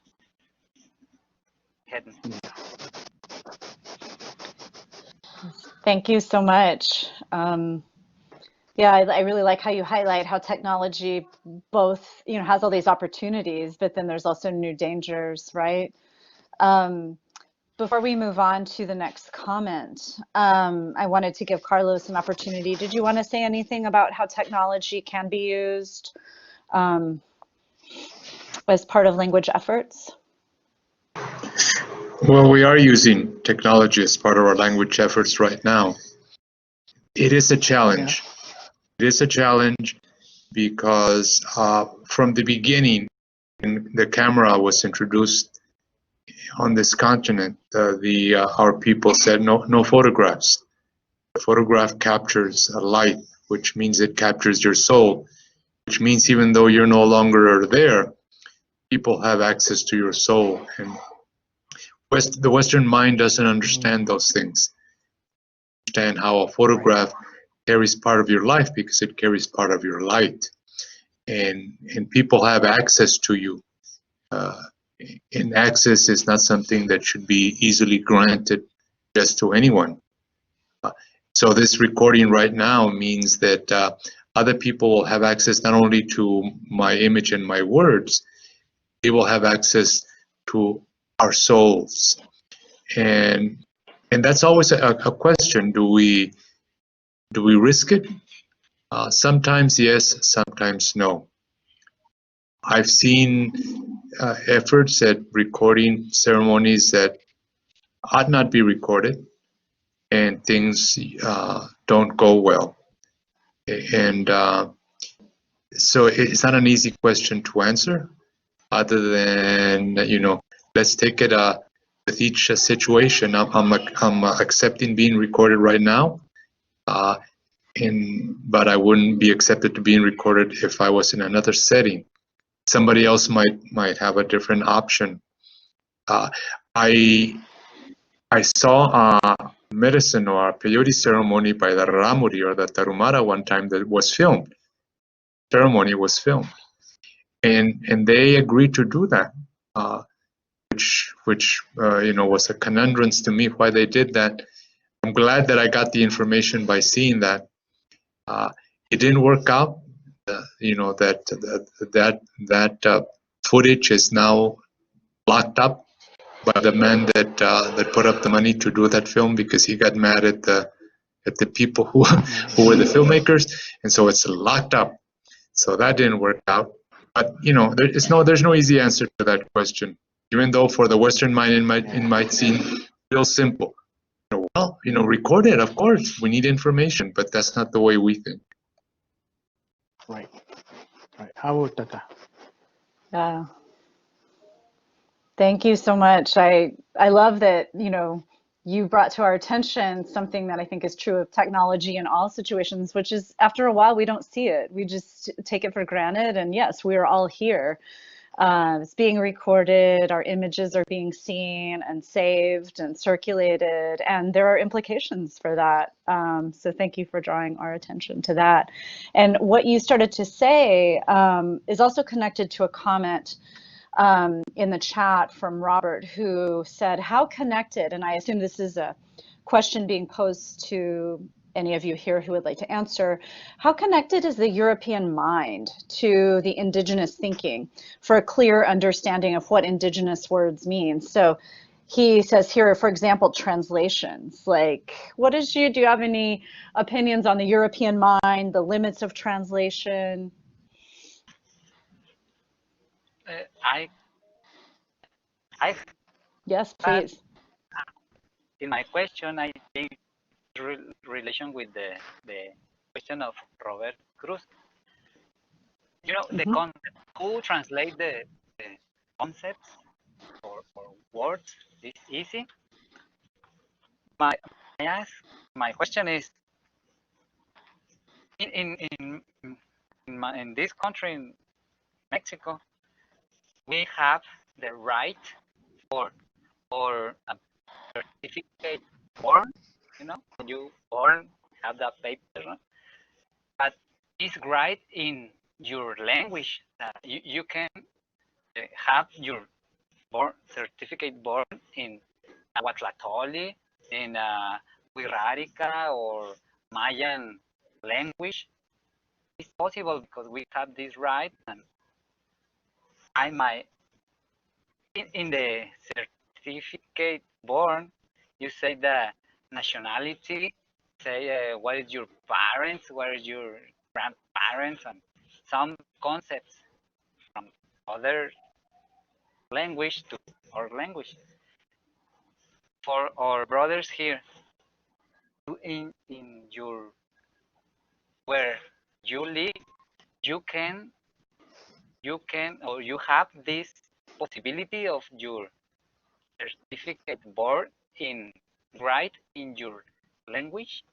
Thank you so much. Yeah, I really like how you highlight how technology both, has all these opportunities, but then there's also new dangers, right? Before we move on to the next comment, I wanted to give Carlos an opportunity. Did you want to say anything about how technology can be used as part of language efforts? Well, we are using technology as part of our language efforts right now. It is a challenge. Yeah. It is a challenge because from the beginning, when the camera was introduced on this continent, our people said no photographs. The photograph captures a light, which means it captures your soul, which means even though you're no longer there, people have access to your soul. And the Western mind doesn't understand those things. Understand how a photograph carries part of your life because it carries part of your light, and people have access to you. And access is not something that should be easily granted just to anyone. So this recording right now means that other people will have access not only to my image and my words, they will have access to our souls. And that's always a question. Do we risk it? Sometimes yes, sometimes no. I've seen efforts at recording ceremonies that ought not be recorded. and things don't go well. And so it's not an easy question to answer, other than, let's take it with each situation. I'm accepting being recorded right now, but I wouldn't be accepted to being recorded if I was in another setting. Somebody else might have a different option. I saw a medicine or a peyote ceremony by the Raramuri or the Tarumara one time that was filmed. Ceremony was filmed, and they agreed to do that, which was a conundrum to me why they did that. I'm glad that I got the information by seeing that. It didn't work out. That footage is now locked up by the man that put up the money to do that film, because he got mad at the people who were the filmmakers, and so it's locked up. So that didn't work out. But there's no easy answer to that question. Even though for the Western mind it might seem real simple. Well, record it, of course. We need information, but that's not the way we think. Right. How about Tata? Yeah. Thank you so much. I love that, you brought to our attention something that I think is true of technology in all situations, which is after a while we don't see it. We just take it for granted. And yes, we are all here. It's being recorded, our images are being seen and saved and circulated, and there are implications for that. So thank you for drawing our attention to that. And what you started to say is also connected to a comment in the chat from Robert, who said, how connected, and I assume this is a question being posed to any of you here who would like to answer, how connected is the European mind to the indigenous thinking for a clear understanding of what indigenous words mean? So he says here, for example, translations, like, do you have any opinions on the European mind, the limits of translation? Yes, please. In my question, I think relation with the question of Robert Cruz. The concept, who translate the concepts or words is easy. My question is, in this country, in Mexico, we have the right for a certificate born, when you born, have that paper, no? But it's right in your language that you can have your certificate born in Nahuatl, in Wixárika or Mayan language. It's possible because we have this right, and I might in the certificate born, you say the nationality, say what is your parents, what is your grandparents, and some concepts from other language to our language. For our brothers here, in your where you live, you can or you have this possibility of your certificate born in right in your language.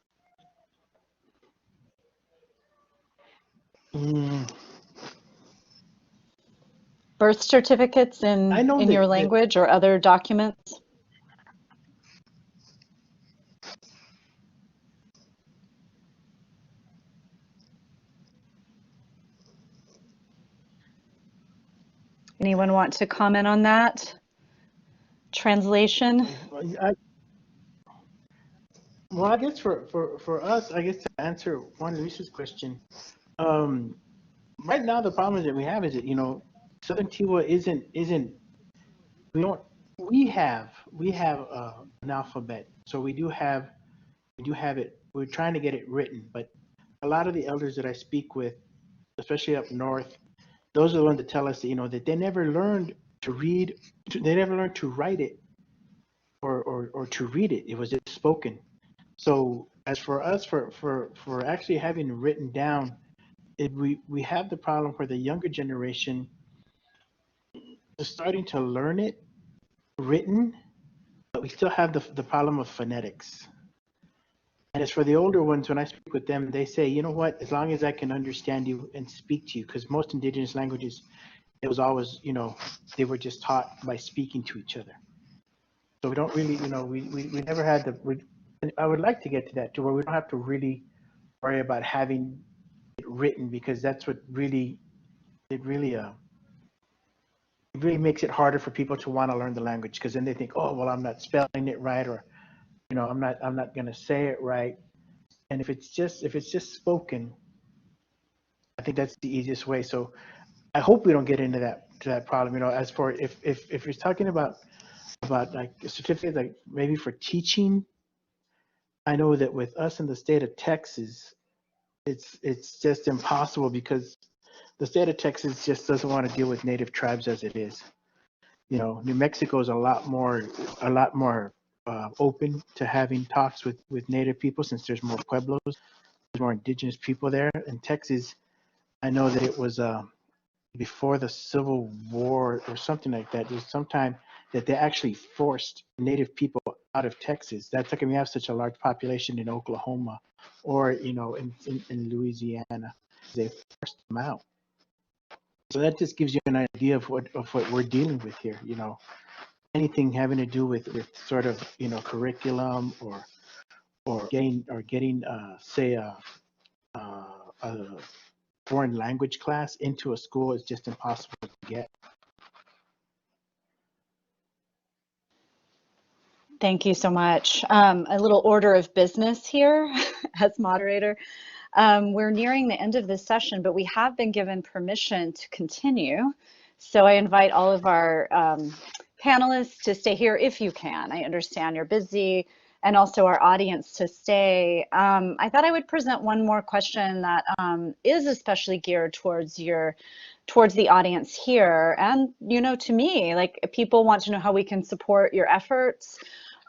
Birth certificates in your language or other documents? Anyone want to comment on that? Translation? Well, I guess for us, I guess to answer Juan Luis's question, right now the problem that we have is that Southern Tiwa isn't we have an alphabet, so we do have it. We're trying to get it written, but a lot of the elders that I speak with, especially up north, those are the ones that tell us that, that they never learned to read, they never learned to write it or to read it. It was just spoken. So as for us, for actually having written down, we have the problem where the younger generation is starting to learn it written, but we still have the problem of phonetics. And as for the older ones, when I speak with them, they say, you know what, as long as I can understand you and speak to you, because most indigenous languages, it was always, they were just taught by speaking to each other. So we don't really, we never had I would like to get to that, to where we don't have to really worry about having it written, because that's what really, it really makes it harder for people to want to learn the language, because then they think, oh, well, I'm not spelling it right, or, I'm not going to say it right. And if it's just spoken, I think that's the easiest way. So I hope we don't get into that problem. As for if you're talking about like a certificate, like maybe for teaching, I know that with us in the state of Texas, it's just impossible, because the state of Texas just doesn't want to deal with native tribes as it is. New Mexico is a lot more open to having talks with native people, since there's more pueblos, there's more indigenous people there. In Texas, I know that it was before the Civil War or something like that. There's sometime that they actually forced native people out of Texas. That's like, we have such a large population in Oklahoma, or in Louisiana. They forced them out. So that just gives you an idea of what we're dealing with here. Anything having to do with sort of curriculum, or getting say a foreign language class into a school is just impossible to get. Thank you so much. A little order of business here as moderator. We're nearing the end of this session, but we have been given permission to continue. So I invite all of our panelists to stay here if you can. I understand you're busy, and also our audience to stay. I thought I would present one more question that is especially geared towards the audience here. And, to me, like, people want to know how we can support your efforts.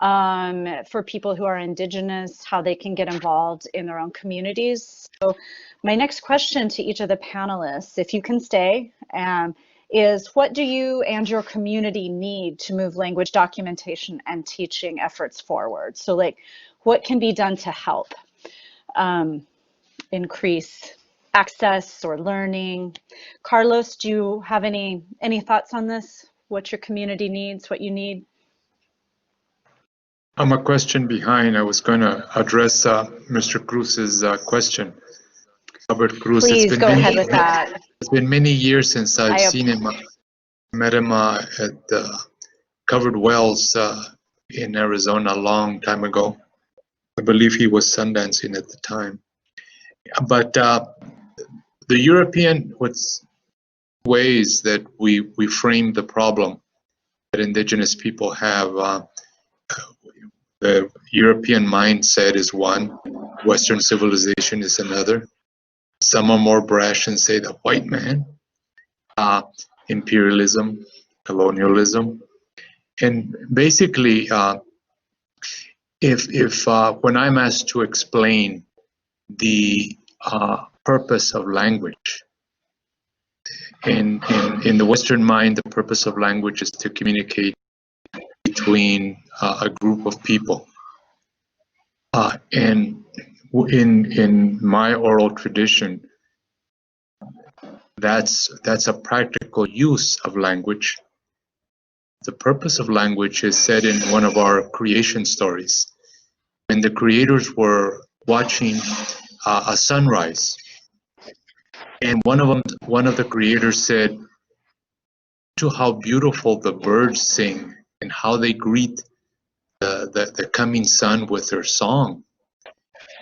For people who are Indigenous, how they can get involved in their own communities. So my next question to each of the panelists, if you can stay, is what do you and your community need to move language documentation and teaching efforts forward? So, like, what can be done to help increase access or learning? Carlos, do you have any thoughts on this? What your community needs, what you need? I'm a question behind. I was going to address Mr. Cruz's question. Albert Cruz. Please go ahead with that. It's been many years since I've seen him. Met him at Covered Wells in Arizona a long time ago. I believe he was sundancing at the time. But the European ways that we frame the problem that Indigenous people have. The European mindset is one, Western civilization is another. Some are more brash and say the white man, imperialism, colonialism. And basically, if when I'm asked to explain the purpose of language, in the Western mind, the purpose of language is to communicate between a group of people. And in my oral tradition, that's a practical use of language. The purpose of language is said in one of our creation stories. When the creators were watching a sunrise, and one of the creators said, to how beautiful the birds sing and how they greet the coming sun with their song.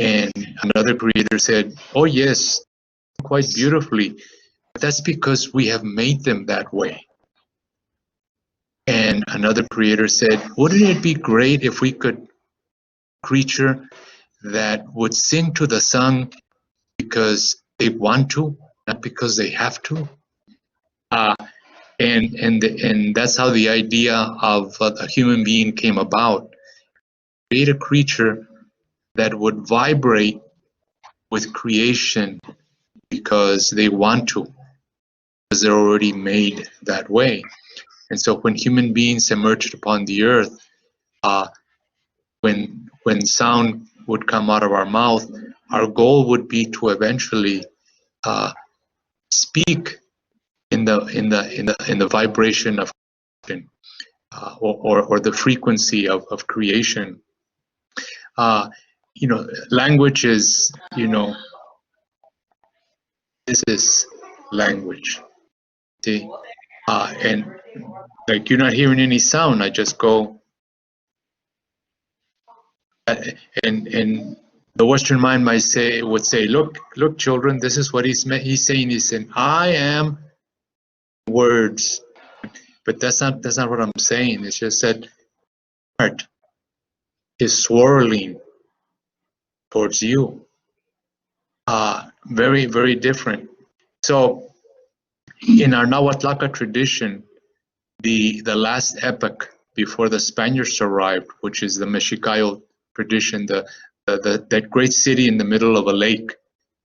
And another creator said, oh yes, quite beautifully. But that's because we have made them that way. And another creator said, wouldn't it be great if we could creature that would sing to the sun because they want to, not because they have to? And that's how the idea of a human being came about. Create a creature that would vibrate with creation because they want to, because they're already made that way. And so when human beings emerged upon the earth, when sound would come out of our mouth, our goal would be to eventually speak in the vibration of creation, or the frequency of creation. Language is, this is language. See, and like you're not hearing any sound, I just go, and the Western mind would say, look, children, this is what he's saying. He's saying, I am words, but that's not what I'm saying. It's just that heart is swirling towards you. Very, very different. So in our Nahuatlaca tradition, the last epoch before the Spaniards arrived, which is the Mexicayo tradition, that great city in the middle of a lake,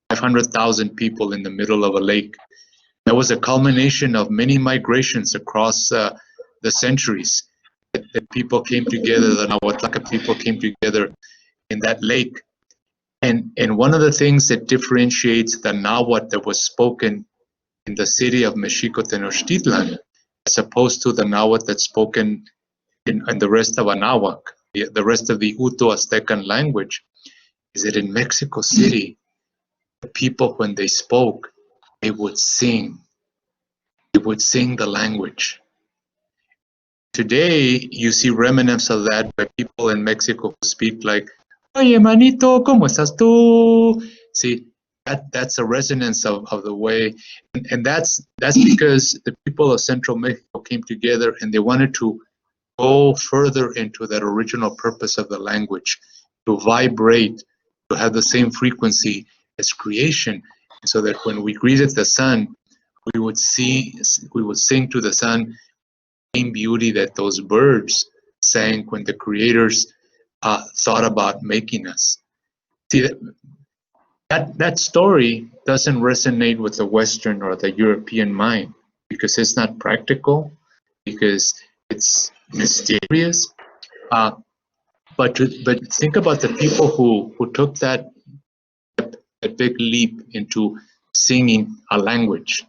500,000 people in the middle of a lake. That was a culmination of many migrations across the centuries. That people came together, the Nahuatlaca people came together in that lake. And one of the things that differentiates the Nahuatl that was spoken in the city of Mexico Tenochtitlan, as opposed to the Nahuatl that's spoken in the rest of Anahuac, the rest of the Uto Aztecan language, is that in Mexico City, the people, when they spoke, they would sing. They would sing the language. Today, you see remnants of that by people in Mexico who speak like, Oye, manito, ¿cómo estás tú? See, that's a resonance of the way, and that's because the people of Central Mexico came together and they wanted to go further into that original purpose of the language, to vibrate, to have the same frequency as creation, so that when we greeted the sun, we would sing to the sun the same beauty that those birds sang when the creators thought about making us. See, that story doesn't resonate with the Western or the European mind because it's not practical, because it's mysterious. But think about the people who took that big leap into singing a language.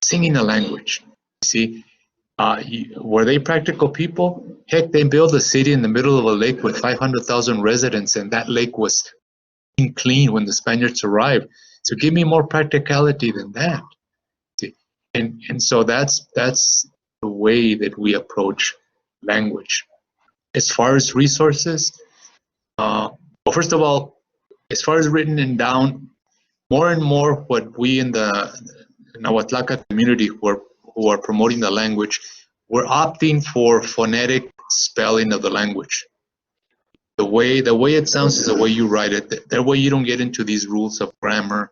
Singing a language. You see, were they practical people? Heck, they built a city in the middle of a lake with 500,000 residents, and that lake was clean when the Spaniards arrived. So give me more practicality than that. See? And so that's the way that we approach language. As far as resources, well, first of all, as far as written and down, more and more what we in the Nahuatlaca community who are promoting the language, we're opting for phonetic spelling of the language. The way it sounds is the way you write it. That way you don't get into these rules of grammar.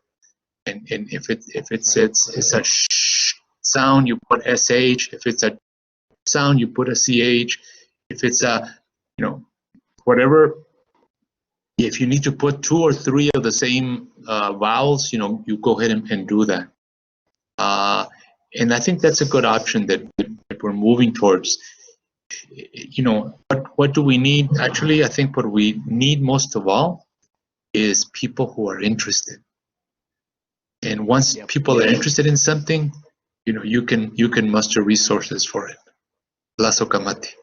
And if it's a sh sound, you put sh. If it's a sound, you put a ch. If it's a, whatever. If you need to put 2 or 3 of the same vowels, you go ahead and do that. And I think that's a good option that we're moving towards. What do we need? Actually, I think what we need most of all is people who are interested. And once people are interested in something, you can muster resources for it. Lazo Kamati.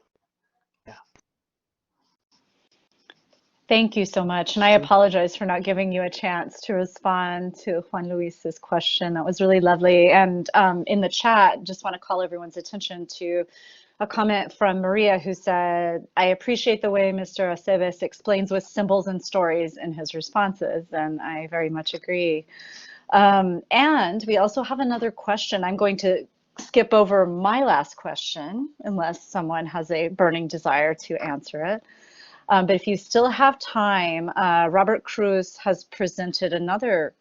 Thank you so much. And I apologize for not giving you a chance to respond to Juan Luis's question. That was really lovely. And in the chat, just want to call everyone's attention to a comment from Maria who said, I appreciate the way Mr. Aceves explains with symbols and stories in his responses. And I very much agree. And we also have another question. I'm going to skip over my last question unless someone has a burning desire to answer it. But if you still have time, Robert Cruz has presented another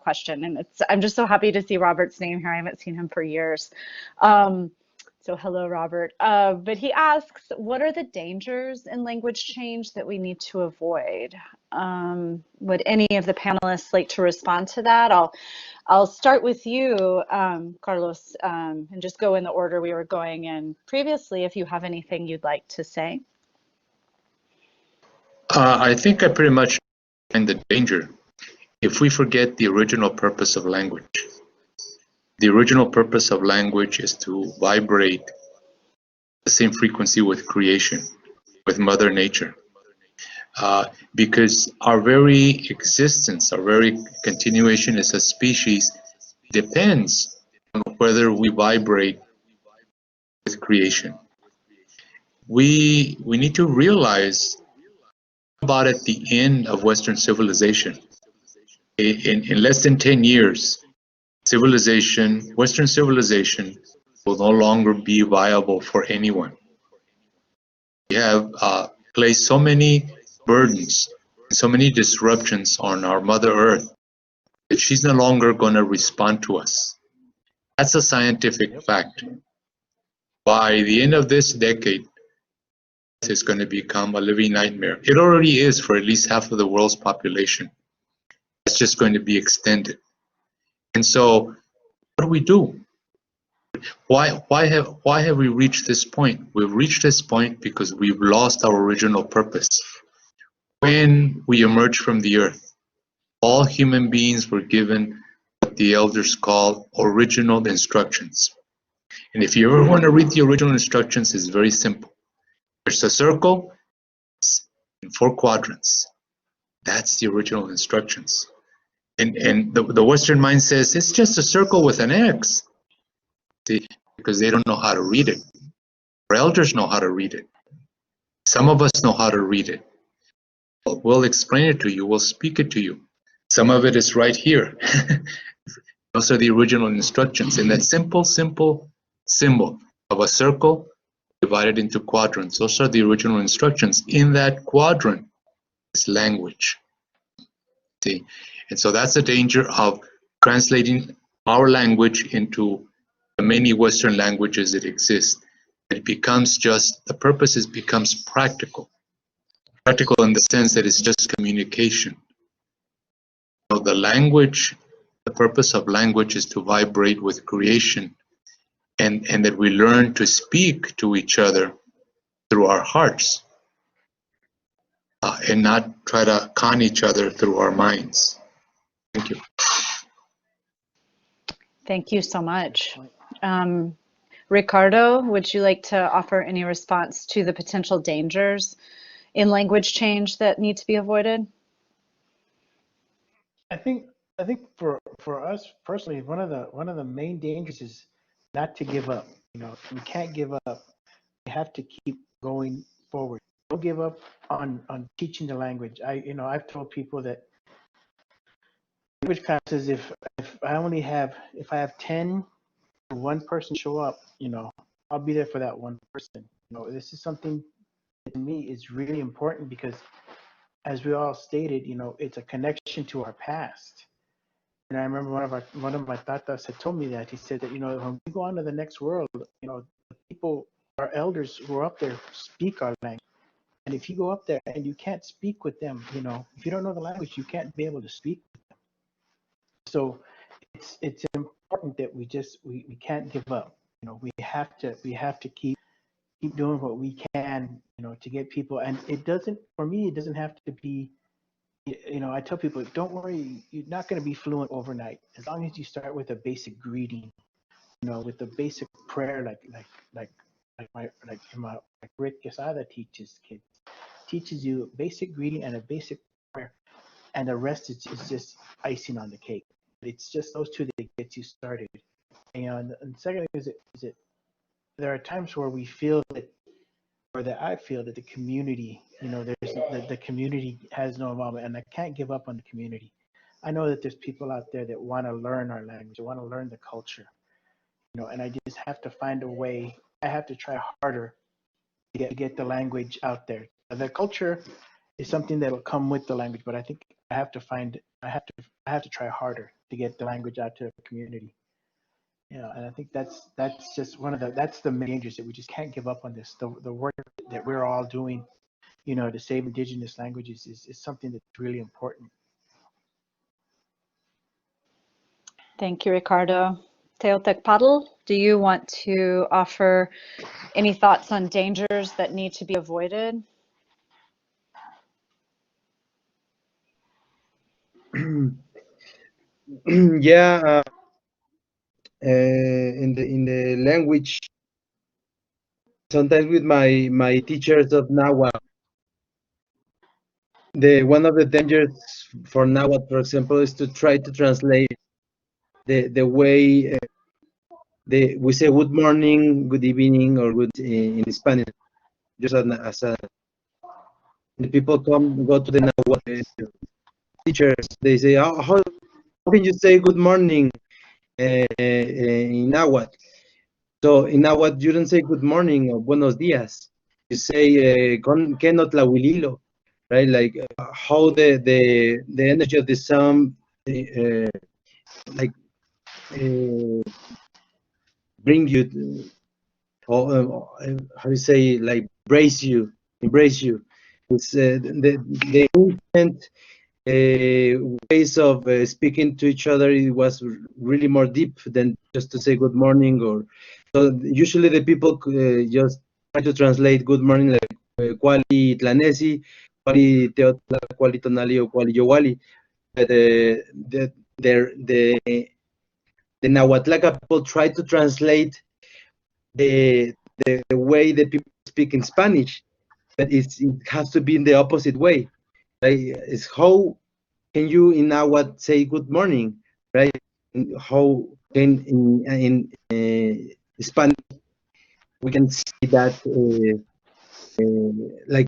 question, and I'm just so happy to see Robert's name here. I haven't seen him for years. So hello, Robert. But he asks, what are the dangers in language change that we need to avoid? Would any of the panelists like to respond to that? I'll start with you, Carlos, and just go in the order we were going in previously, if you have anything you'd like to say. I think I pretty much find the danger if we forget the original purpose of language. The original purpose of language is to vibrate the same frequency with creation, with Mother Nature. Because our very existence, our very continuation as a species depends on whether we vibrate with creation. We need to realize about at the end of Western civilization. In less than 10 years, Western civilization will no longer be viable for anyone. We have placed so many burdens, so many disruptions on our Mother Earth that she's no longer going to respond to us. That's a scientific fact. By the end of this decade, it's going to become a living nightmare. It already is for at least half of the world's population. It's just going to be extended. And so, what do we do? Why have we reached this point? We've reached this point because we've lost our original purpose. When we emerged from the earth, all human beings were given what the elders call original instructions. And if you ever want to read the original instructions, it's very simple. There's a circle in 4 quadrants. That's the original instructions. And the Western mind says it's just a circle with an X. See, because they don't know how to read it. Our elders know how to read it. Some of us know how to read it. We'll explain it to you. We'll speak it to you. Some of it is right here. Those are the original instructions. And that simple symbol of a circle divided into quadrants. Those are the original instructions. In that quadrant is language. See? And so that's the danger of translating our language into the many Western languages that exist. It becomes just, the purpose becomes practical. Practical in the sense that it's just communication. So the language, the purpose of language is to vibrate with creation, and that we learn to speak to each other through our hearts, and not try to con each other through our minds. Thank you. Thank you so much. Ricardo, would you like to offer any response to the potential dangers in language change that need to be avoided? I think for us personally, one of the main dangers is not to give up. You know, we can't give up. We have to keep going forward. Don't give up on teaching the language. I've told people that language classes, if I have 10 or 1 person show up, I'll be there for that 1 person. This is something that to me is really important because, as we all stated, it's a connection to our past. And I remember one of my tatas had told me that. He said that, when we go on to the next world, the people, our elders who are up there speak our language. And if you go up there and you can't speak with them, if you don't know the language, you can't be able to speak with them. So it's important that we can't give up. We have to keep doing what we can, to get people. And it doesn't have to be, I tell people, don't worry, you're not going to be fluent overnight. As long as you start with a basic greeting, with a basic prayer, like Rick Quesada teaches you a basic greeting and a basic prayer, and the rest is just icing on the cake. It's just those 2 that gets you started. And second is it there are times where we feel that, or that I feel that the community, the community has no involvement, and I can't give up on the community. I know that there's people out there that want to learn our language, want to learn the culture, and I just have to find a way. I have to try harder to get the language out there. The culture is something that will come with the language, but I think I have to try harder to get the language out to the community. Yeah, and I think that's just one of that's the main dangers that we just can't give up on this. The work that we're all doing, to save indigenous languages is something that's really important. Thank you, Ricardo. Teotecpatl, do you want to offer any thoughts on dangers that need to be avoided? Yeah, in the language, sometimes with my teachers of Nahuatl, the one of the dangers for Nahuatl, for example, is to try to translate the way we say good morning, good evening, or good in Spanish. Just as a the people go to the Nahuatl teachers, they say, how can you say good morning in Nahuatl? So in Nahuatl, you don't say good morning or buenos dias. You say que no tlahuililo, right? Like how the energy of the sun, like bring you, how do you say, like embrace you. It's the ancient ways of speaking to each other. It was really more deep than just to say good morning. Or so usually the people just try to translate good morning like quali tlanesi, quali teotla, quali tonali, or quali yowali. But the Nahuatlaca people try to translate the way the people speak in Spanish, but it has to be in the opposite way. Right? It's how can you in Nahuatl say good morning, right? How can in Spanish we can see that like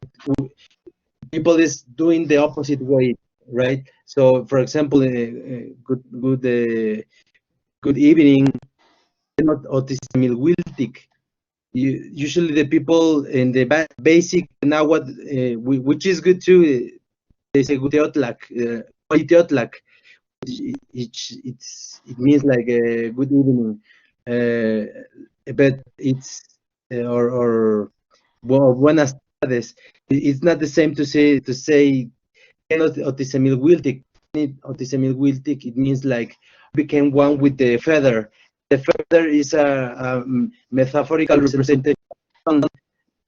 people is doing the opposite way, right? So, for example, good evening, not otisimilwiltik. Usually the people in the basic Nahuatl, which is good too, they say guteotlak, teotlak. It means like a good evening, but it's or buenas tardes. It's not the same to say otisemil wiltic. Otisemil wiltic. It means like became one with the feather. The feather is a metaphorical representation. The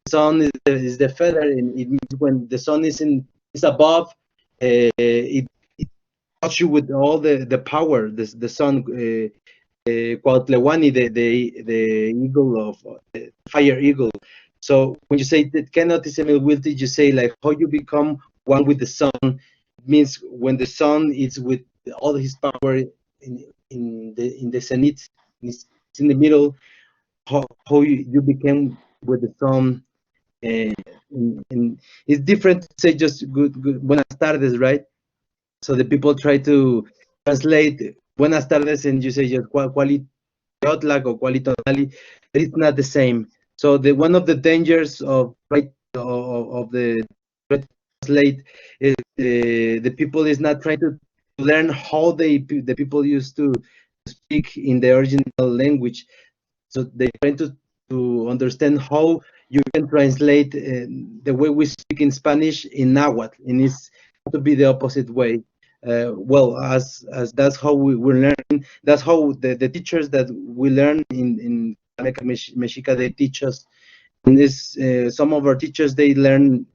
sun is the feather, and it means when the sun is above, it touch you with all the power. The sun, Cuautlewani, the eagle of the fire eagle. So when you say that cannot is wilty, you say like how you become one with the sun. It means when the sun is with all his power in the zenith, it's in the middle. How you became with the sun. And it's different to say just good buenas tardes, right? So the people try to translate buenas tardes and you say just quality otlak or quality tonali, but it's not the same. So the one of the dangers of of the translate is the people is not trying to learn how the people used to speak in the original language. So they trying to understand how you can translate the way we speak in Spanish in Nahuatl, and it's to be the opposite way. Well, as that's how we learn. That's how the teachers that we learn in Ameca Mexica, they teach us. And this some of our teachers, they learn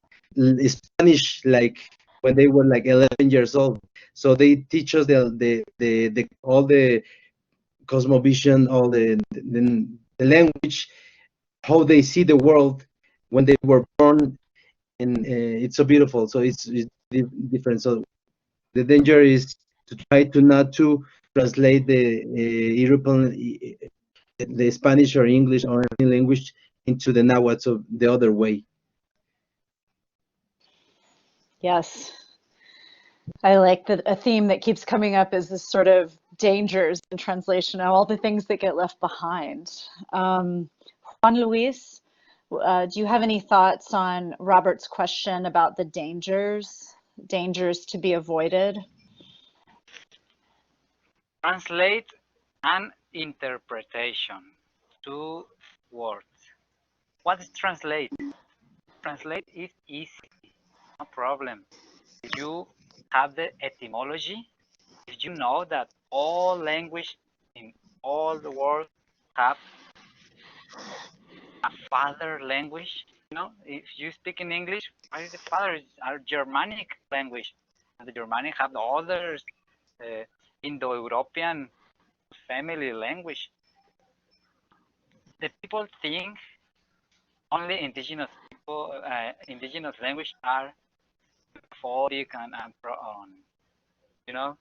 Spanish like when they were like 11 years old. So they teach us the all the cosmovision, all the language, how they see the world when they were born, and it's so beautiful. So it's different. So the danger is to try to not to translate the European, the Spanish or English or any language into the Nahuatl, so the other way. Yes. I like that a theme that keeps coming up is this sort of dangers in translation and all the things that get left behind. Juan Luis, do you have any thoughts on Robert's question about the dangers to be avoided? Translate and interpretation. 2 words. What is translate? Translate is easy, no problem. If you have the etymology, if you know that all language in all the world have a father language, if you speak in English, what is the father? It's our Germanic language, and the Germanic have the others, Indo-European family language. The people think only indigenous people, indigenous language are metaphoric and you know,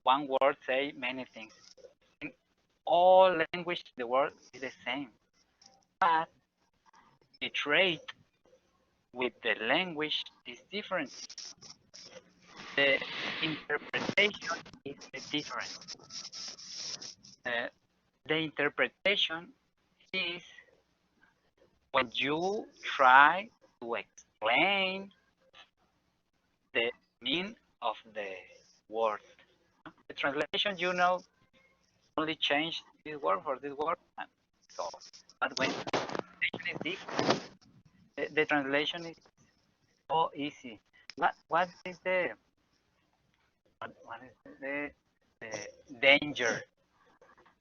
one word say many things. In all language in the world is the same, but the trait with the language is different. The interpretation is the difference. The interpretation is when you try to explain the meaning of the word. The translation, only change this word for this word, and so. But when translation is different, the translation is so easy. What is the danger?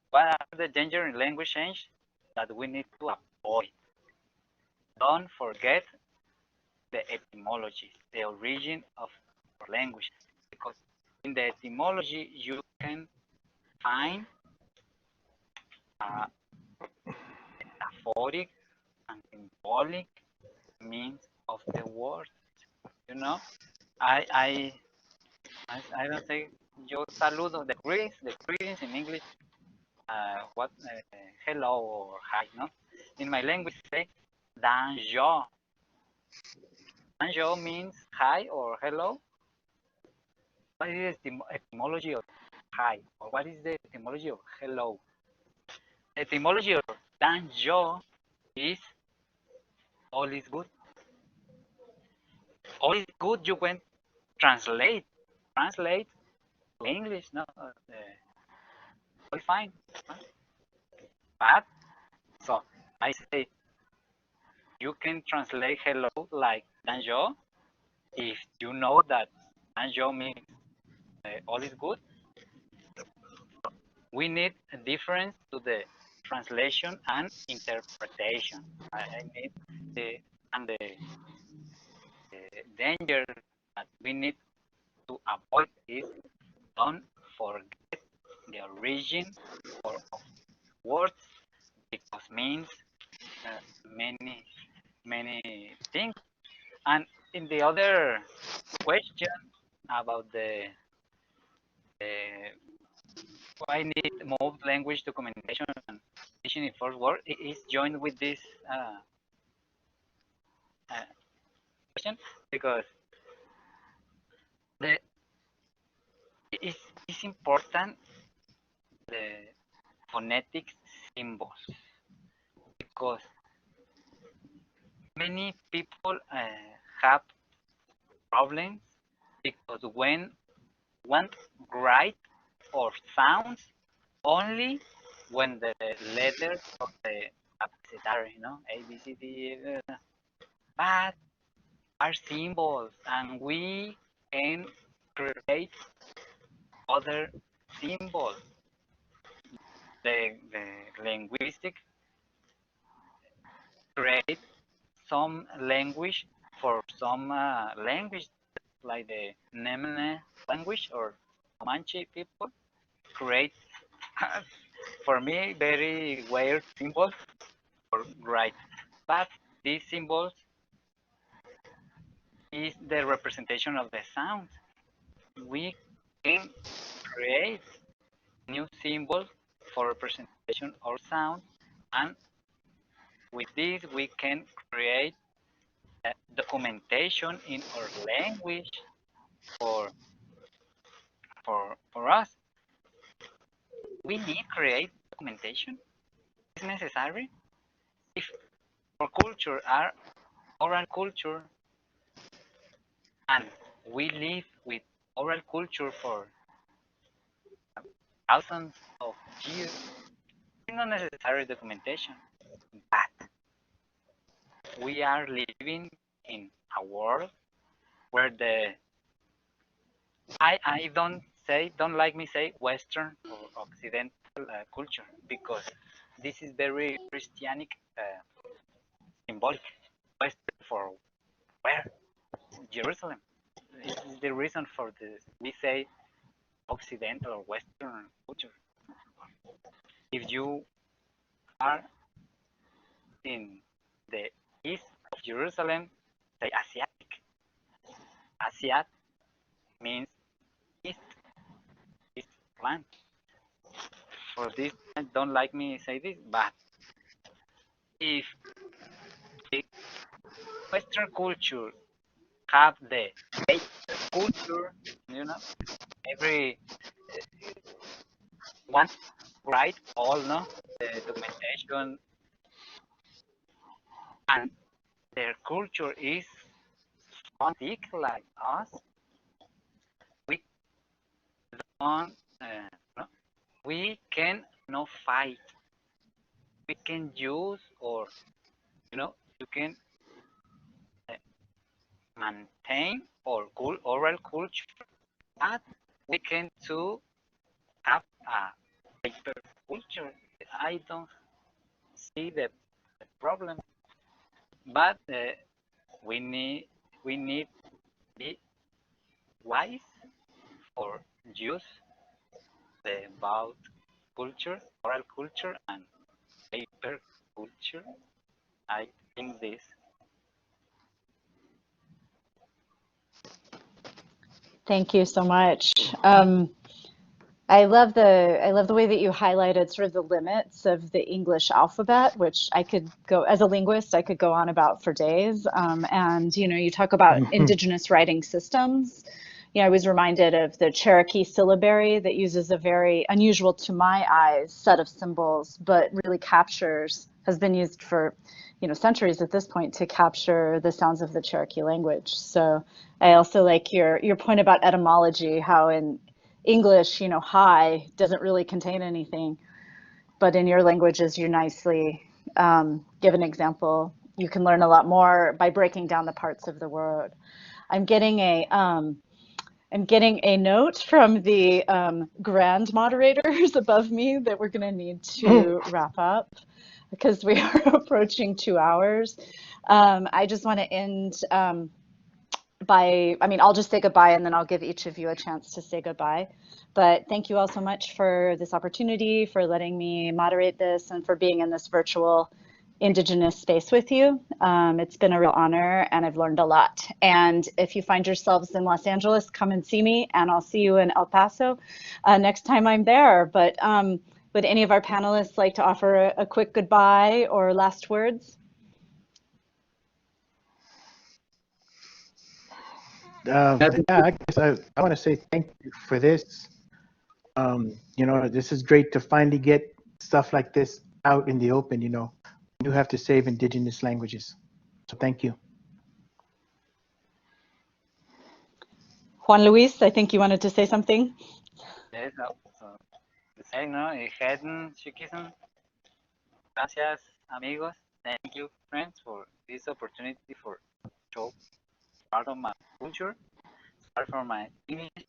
What are the danger in language change that we need to avoid? Don't forget the etymology, the origin of our language, because in the etymology you can find metaphoric and symbolic means of the word. I don't say yo saludo, the greetings in English, what hello or hi, no? In my language say danjo. Danjo means hi or hello. What is the etymology of hi, or what is the etymology of hello? The etymology of danjo is all is good. All is good. You can translate to English, no? All fine. But so I say you can translate hello like danjo if you know that danjo means all is good. We need a difference to the translation and interpretation. I need the danger that we need to avoid is don't forget the origin of words, because means many things. And in the other question about the why need move language to communication and teaching in first word, it is joined with this question, because the it's important the phonetic symbols, because many people have problems because when one write or sounds only when the letters of the abecedary, A, B, C, D, but are symbols, and we can create other symbols. The linguistic create some language for some language, like the Nemene language or Comanche people create for me very weird symbols for write, but these symbols is the representation of the sound. We can create new symbols for representation or sound, and with this we can create documentation in our language for us. We need create documentation. It's necessary. If our culture are oral culture, and we live with oral culture for thousands of years. It's not necessary documentation, but we are living in a world where I don't like me say Western or Occidental culture, because this is very Christianic symbolic. Western for where? Jerusalem. This is the reason for this. We say Occidental or Western culture. If you are in the east of Jerusalem, say Asiatic. Asiat means east, east land. For this, I don't like me say this, but if the Western culture have the culture, you know, every one right all no the documentation, and their culture is fanatic like us. We don't no, we can no fight. We can use, or you can uh, maintain or oral culture, but we can too have a paper culture. I don't see the problem, but we need be wise for use the about culture, oral culture, and paper culture. I think this. Thank you so much. I love the way that you highlighted sort of the limits of the English alphabet, which I could go as a linguist, I could go on about for days. And you talk about indigenous writing systems. I was reminded of the Cherokee syllabary that uses a very unusual to my eyes set of symbols, but really has been used for centuries at this point to capture the sounds of the Cherokee language. So I also like your point about etymology, how in English, hi doesn't really contain anything, but in your languages, you nicely give an example. You can learn a lot more by breaking down the parts of the word. I'm getting a note from the grand moderators above me that we're going to need to wrap up because we are approaching 2 hours. I just want to end I'll just say goodbye and then I'll give each of you a chance to say goodbye. But thank you all so much for this opportunity, for letting me moderate this, and for being in this virtual Indigenous space with you. It's been a real honor and I've learned a lot. And if you find yourselves in Los Angeles, come and see me, and I'll see you in El Paso next time I'm there. But would any of our panelists like to offer a quick goodbye or last words? Yeah, I guess I want to say thank you for this. This is great to finally get stuff like this out in the open. You have to save indigenous languages. So thank you. Juan Luis, I think you wanted to say something. Yes, say no, Hayden, Shikison. Gracias, amigos. Thank you, friends, for this opportunity for show part of my culture, part of my English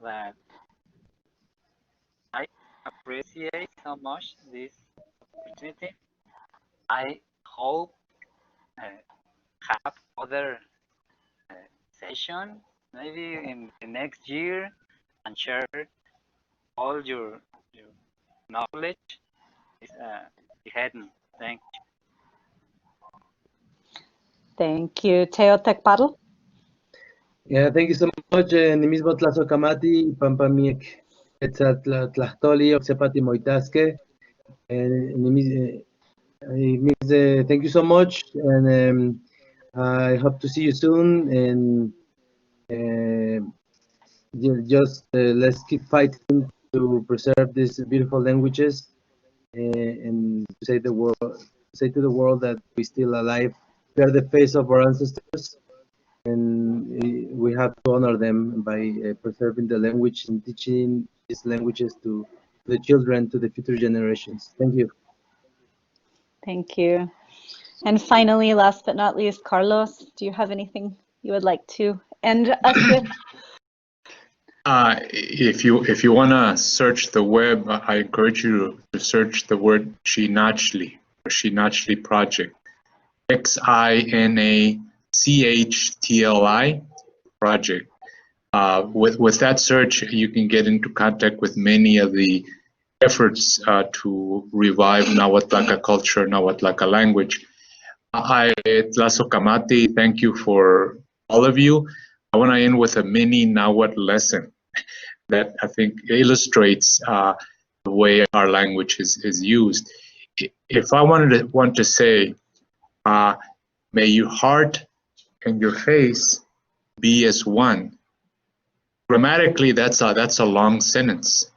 that I appreciate so much this opportunity. I hope have other session maybe in the next year and share all your knowledge. It's hidden. Thank you. Thank you. Teo Tecpadl. Yeah, thank you so much. Nimismo Tlazocamati, Pampamiek, Tlachtoli, Oxepati Moitasque. It means thank you so much, and I hope to see you soon. And just let's keep fighting to preserve these beautiful languages, and say to the world that we're still alive. We are the face of our ancestors, and we have to honor them by preserving the language and teaching these languages to the children, to the future generations. Thank you. Thank you. And finally, last but not least, Carlos, do you have anything you would like to end us with? If you want to search the web, I encourage you to search the word Xinachli or Xinachli Project. XINACHTLI Project. With that search, you can get into contact with many of the efforts to revive Nahuatlaca culture, Nahuatlaca language. Tlazo Kamati, thank you for all of you. I want to end with a mini Nahuatl lesson that I think illustrates the way our language is used. If I want to say, may your heart and your face be as one. Grammatically, that's a long sentence,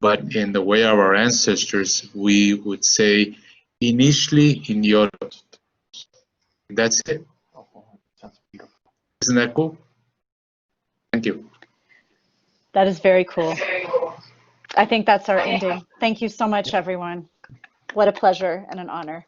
but in the way of our ancestors, we would say, initially in your. That's it. Isn't that cool? Thank you. That is very cool. I think that's our ending. Thank you so much, everyone. What a pleasure and an honor.